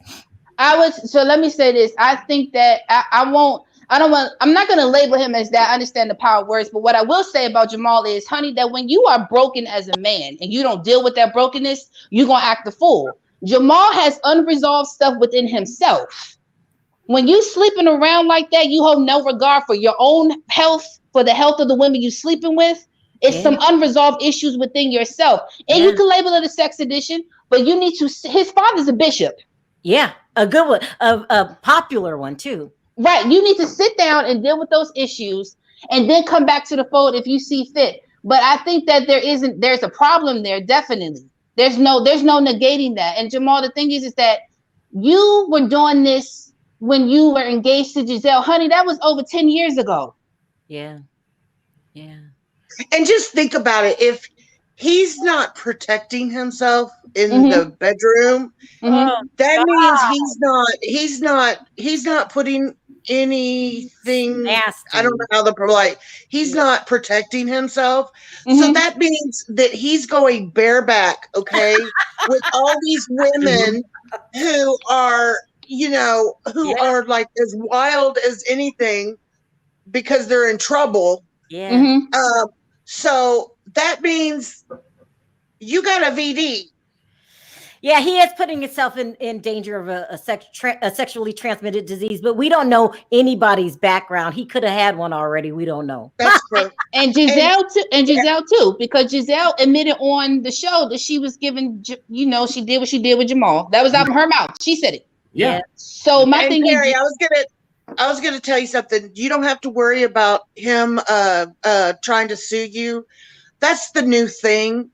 So let me say this. I think that I'm not going to label him as that. I understand the power of words, but what I will say about Jamal is, honey, that when you are broken as a man and you don't deal with that brokenness, you're going to act a fool. Jamal has unresolved stuff within himself. When you sleeping around like that, you hold no regard for your own health, for the health of the women you sleeping with. It's some unresolved issues within yourself. And you can label it a sex addiction, but you need to, his father's a bishop.
Yeah, a good one, a popular one too.
Right. You need to sit down and deal with those issues and then come back to the fold if you see fit. But I think that there's a problem there. Definitely. There's no negating that. And Jamal, the thing is that you were doing this when you were engaged to Giselle. Honey, that was over 10 years ago.
Yeah. Yeah.
And just think about it. If he's not protecting himself in the bedroom, that means he's not putting anything nasty. I don't know how to polite. He's not protecting himself. So that means that he's going bareback, okay, with all these women who are, are like as wild as anything because they're in trouble.
Yeah.
So that means you got a VD.
Yeah, he is putting himself in danger of a sexually transmitted disease, but we don't know anybody's background. He could have had one already. We don't know.
That's true.
And Giselle too, because Giselle admitted on the show that she was given, she did what she did with Jamal. That was out of her mouth. She said it.
Yeah.
So my thing
Gary,
is,
I was gonna tell you something. You don't have to worry about him trying to sue you. That's the new thing.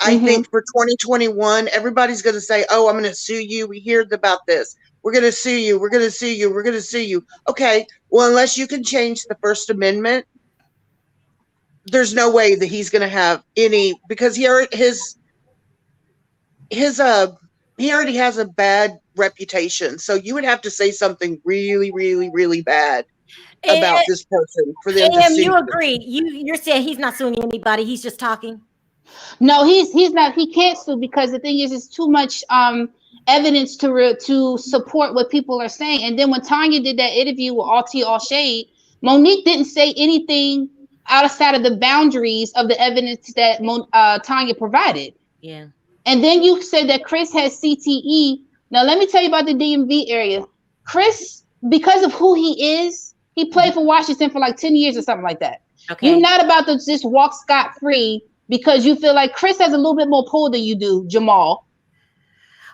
I think for 2021, everybody's going to say, oh, I'm going to sue you. We heard about this. we're going to sue you. We're going to sue you. We're going to sue you. Okay. Well, unless you can change the First Amendment, there's no way that he's going to have any, because he already has a bad reputation. So you would have to say something really, really, really bad about this person for them to sue
you agree? You're saying he's not suing anybody. He's just talking.
No, he's not. He can't sue because the thing is, it's too much evidence to support what people are saying. And then when Tanya did that interview with All Shade, Monique didn't say anything outside of the boundaries of the evidence that Tanya provided.
Yeah.
And then you said that Chris has CTE. Now let me tell you about the DMV area. Chris, because of who he is, he played for Washington for like 10 years or something like that.
Okay.
You're not about to just walk scot-free because you feel like Chris has a little bit more pull than you do, Jamal.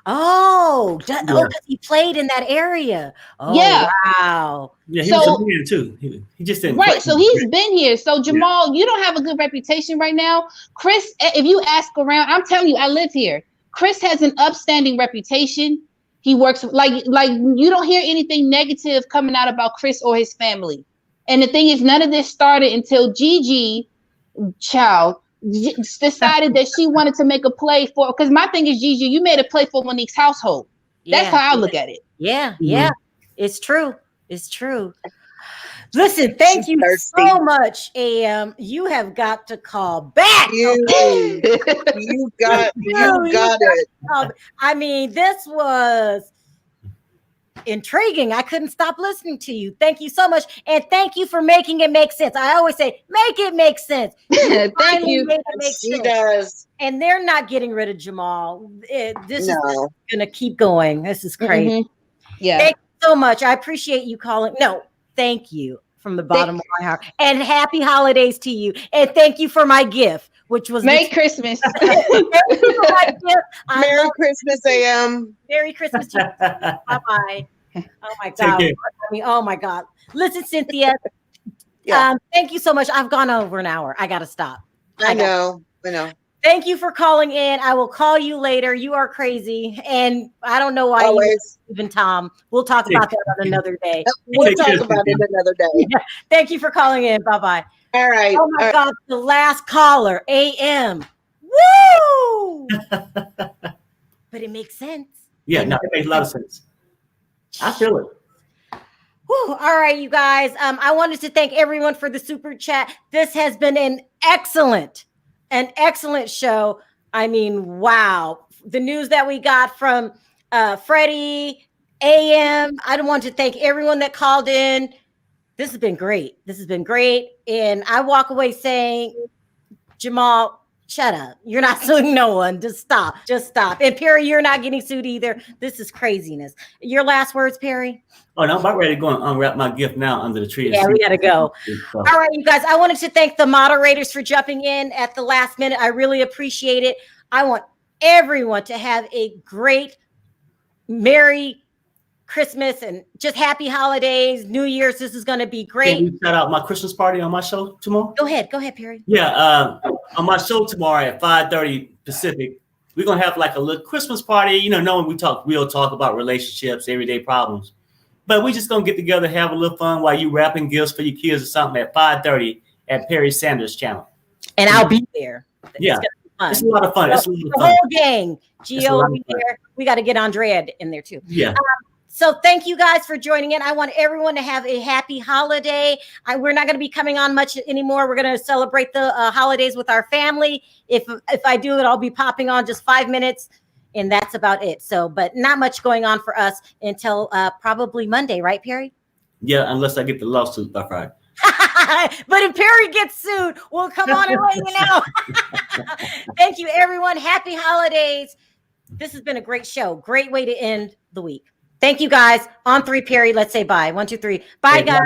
Because he played in that area. Oh,
yeah.
Wow.
Yeah, he was here too. He just didn't.
Right, so he's been here. So Jamal, you don't have a good reputation right now. Chris, if you ask around, I'm telling you, I live here. Chris has an upstanding reputation. He works like you don't hear anything negative coming out about Chris or his family. And the thing is, none of this started until Gigi, decided that she wanted to make a play for, because my thing is, Gigi, you made a play for Monique's household. That's how I look at it.
Yeah, it's true. It's true. Listen, thank you so much, AM. You have got to call back.
You got it.
I mean, this was intriguing. I couldn't stop listening to you. Thank you so much. And thank you for making it make sense. I always say, make it make sense.
Thank you.
She does.
And they're not getting rid of Jamal. This is going to keep going. This is crazy.
Mm-hmm. Yeah.
Thank you so much. I appreciate you calling. No, thank you from the bottom of my heart. And happy holidays to you. And thank you for my gift, which was
Merry Christmas.
Merry Christmas, AM.
Merry Christmas to you. Bye-bye. Oh my God. Oh my God. Listen, Cynthia. Thank you so much. I've gone over an hour. I gotta stop.
I know.
Thank you for calling in. I will call you later. You are crazy. And I don't know why even Tom. We'll talk about that on another day.
We'll talk about it another day.
Yeah. Thank you for calling in. Bye-bye.
All right.
Oh my God. The last caller, AM. Woo! But it makes sense.
Yeah, no, it makes a lot of sense. I feel it.
Whew. All right, you guys. I wanted to thank everyone for the super chat. This has been an excellent show. I mean, wow. The news that we got from Freddie, AM. I want to thank everyone that called in. This has been great. And I walk away saying, Jamal, shut up. You're not suing no one. Just stop. And Perry, you're not getting sued either. This is craziness. Your last words, Perry?
Oh, no, I'm about ready to go and unwrap my gift now under the tree.
Yeah, we got to go. All right, you guys. I wanted to thank the moderators for jumping in at the last minute. I really appreciate it. I want everyone to have a great, Merry Christmas and just happy holidays, New Year's. This is going to be great.
Can you shout out my Christmas party on my show tomorrow?
Go ahead, Perry.
Yeah, on my show tomorrow at 5:30 Pacific, we're gonna have like a little Christmas party. You know, knowing we talk real talk about relationships, everyday problems, but we just gonna get together, have a little fun while you wrapping gifts for your kids or something at 5:30 at Perry Sanders' channel.
And I'll be there.
It's a lot of fun.
The whole gang. Gio will be there. We got to get Andrea in there too.
Yeah.
So thank you guys for joining in. I want everyone to have a happy holiday. We're not going to be coming on much anymore. We're going to celebrate the holidays with our family. If I do it, I'll be popping on just 5 minutes, and that's about it. So, but not much going on for us until probably Monday, right, Perry?
Yeah, unless I get the lawsuit by Friday.
But if Perry gets sued, we'll come on and let you know. Thank you, everyone. Happy holidays. This has been a great show. Great way to end the week. Thank you, guys. On 3, Perry, let's say bye. 1, 2, 3. Bye, guys.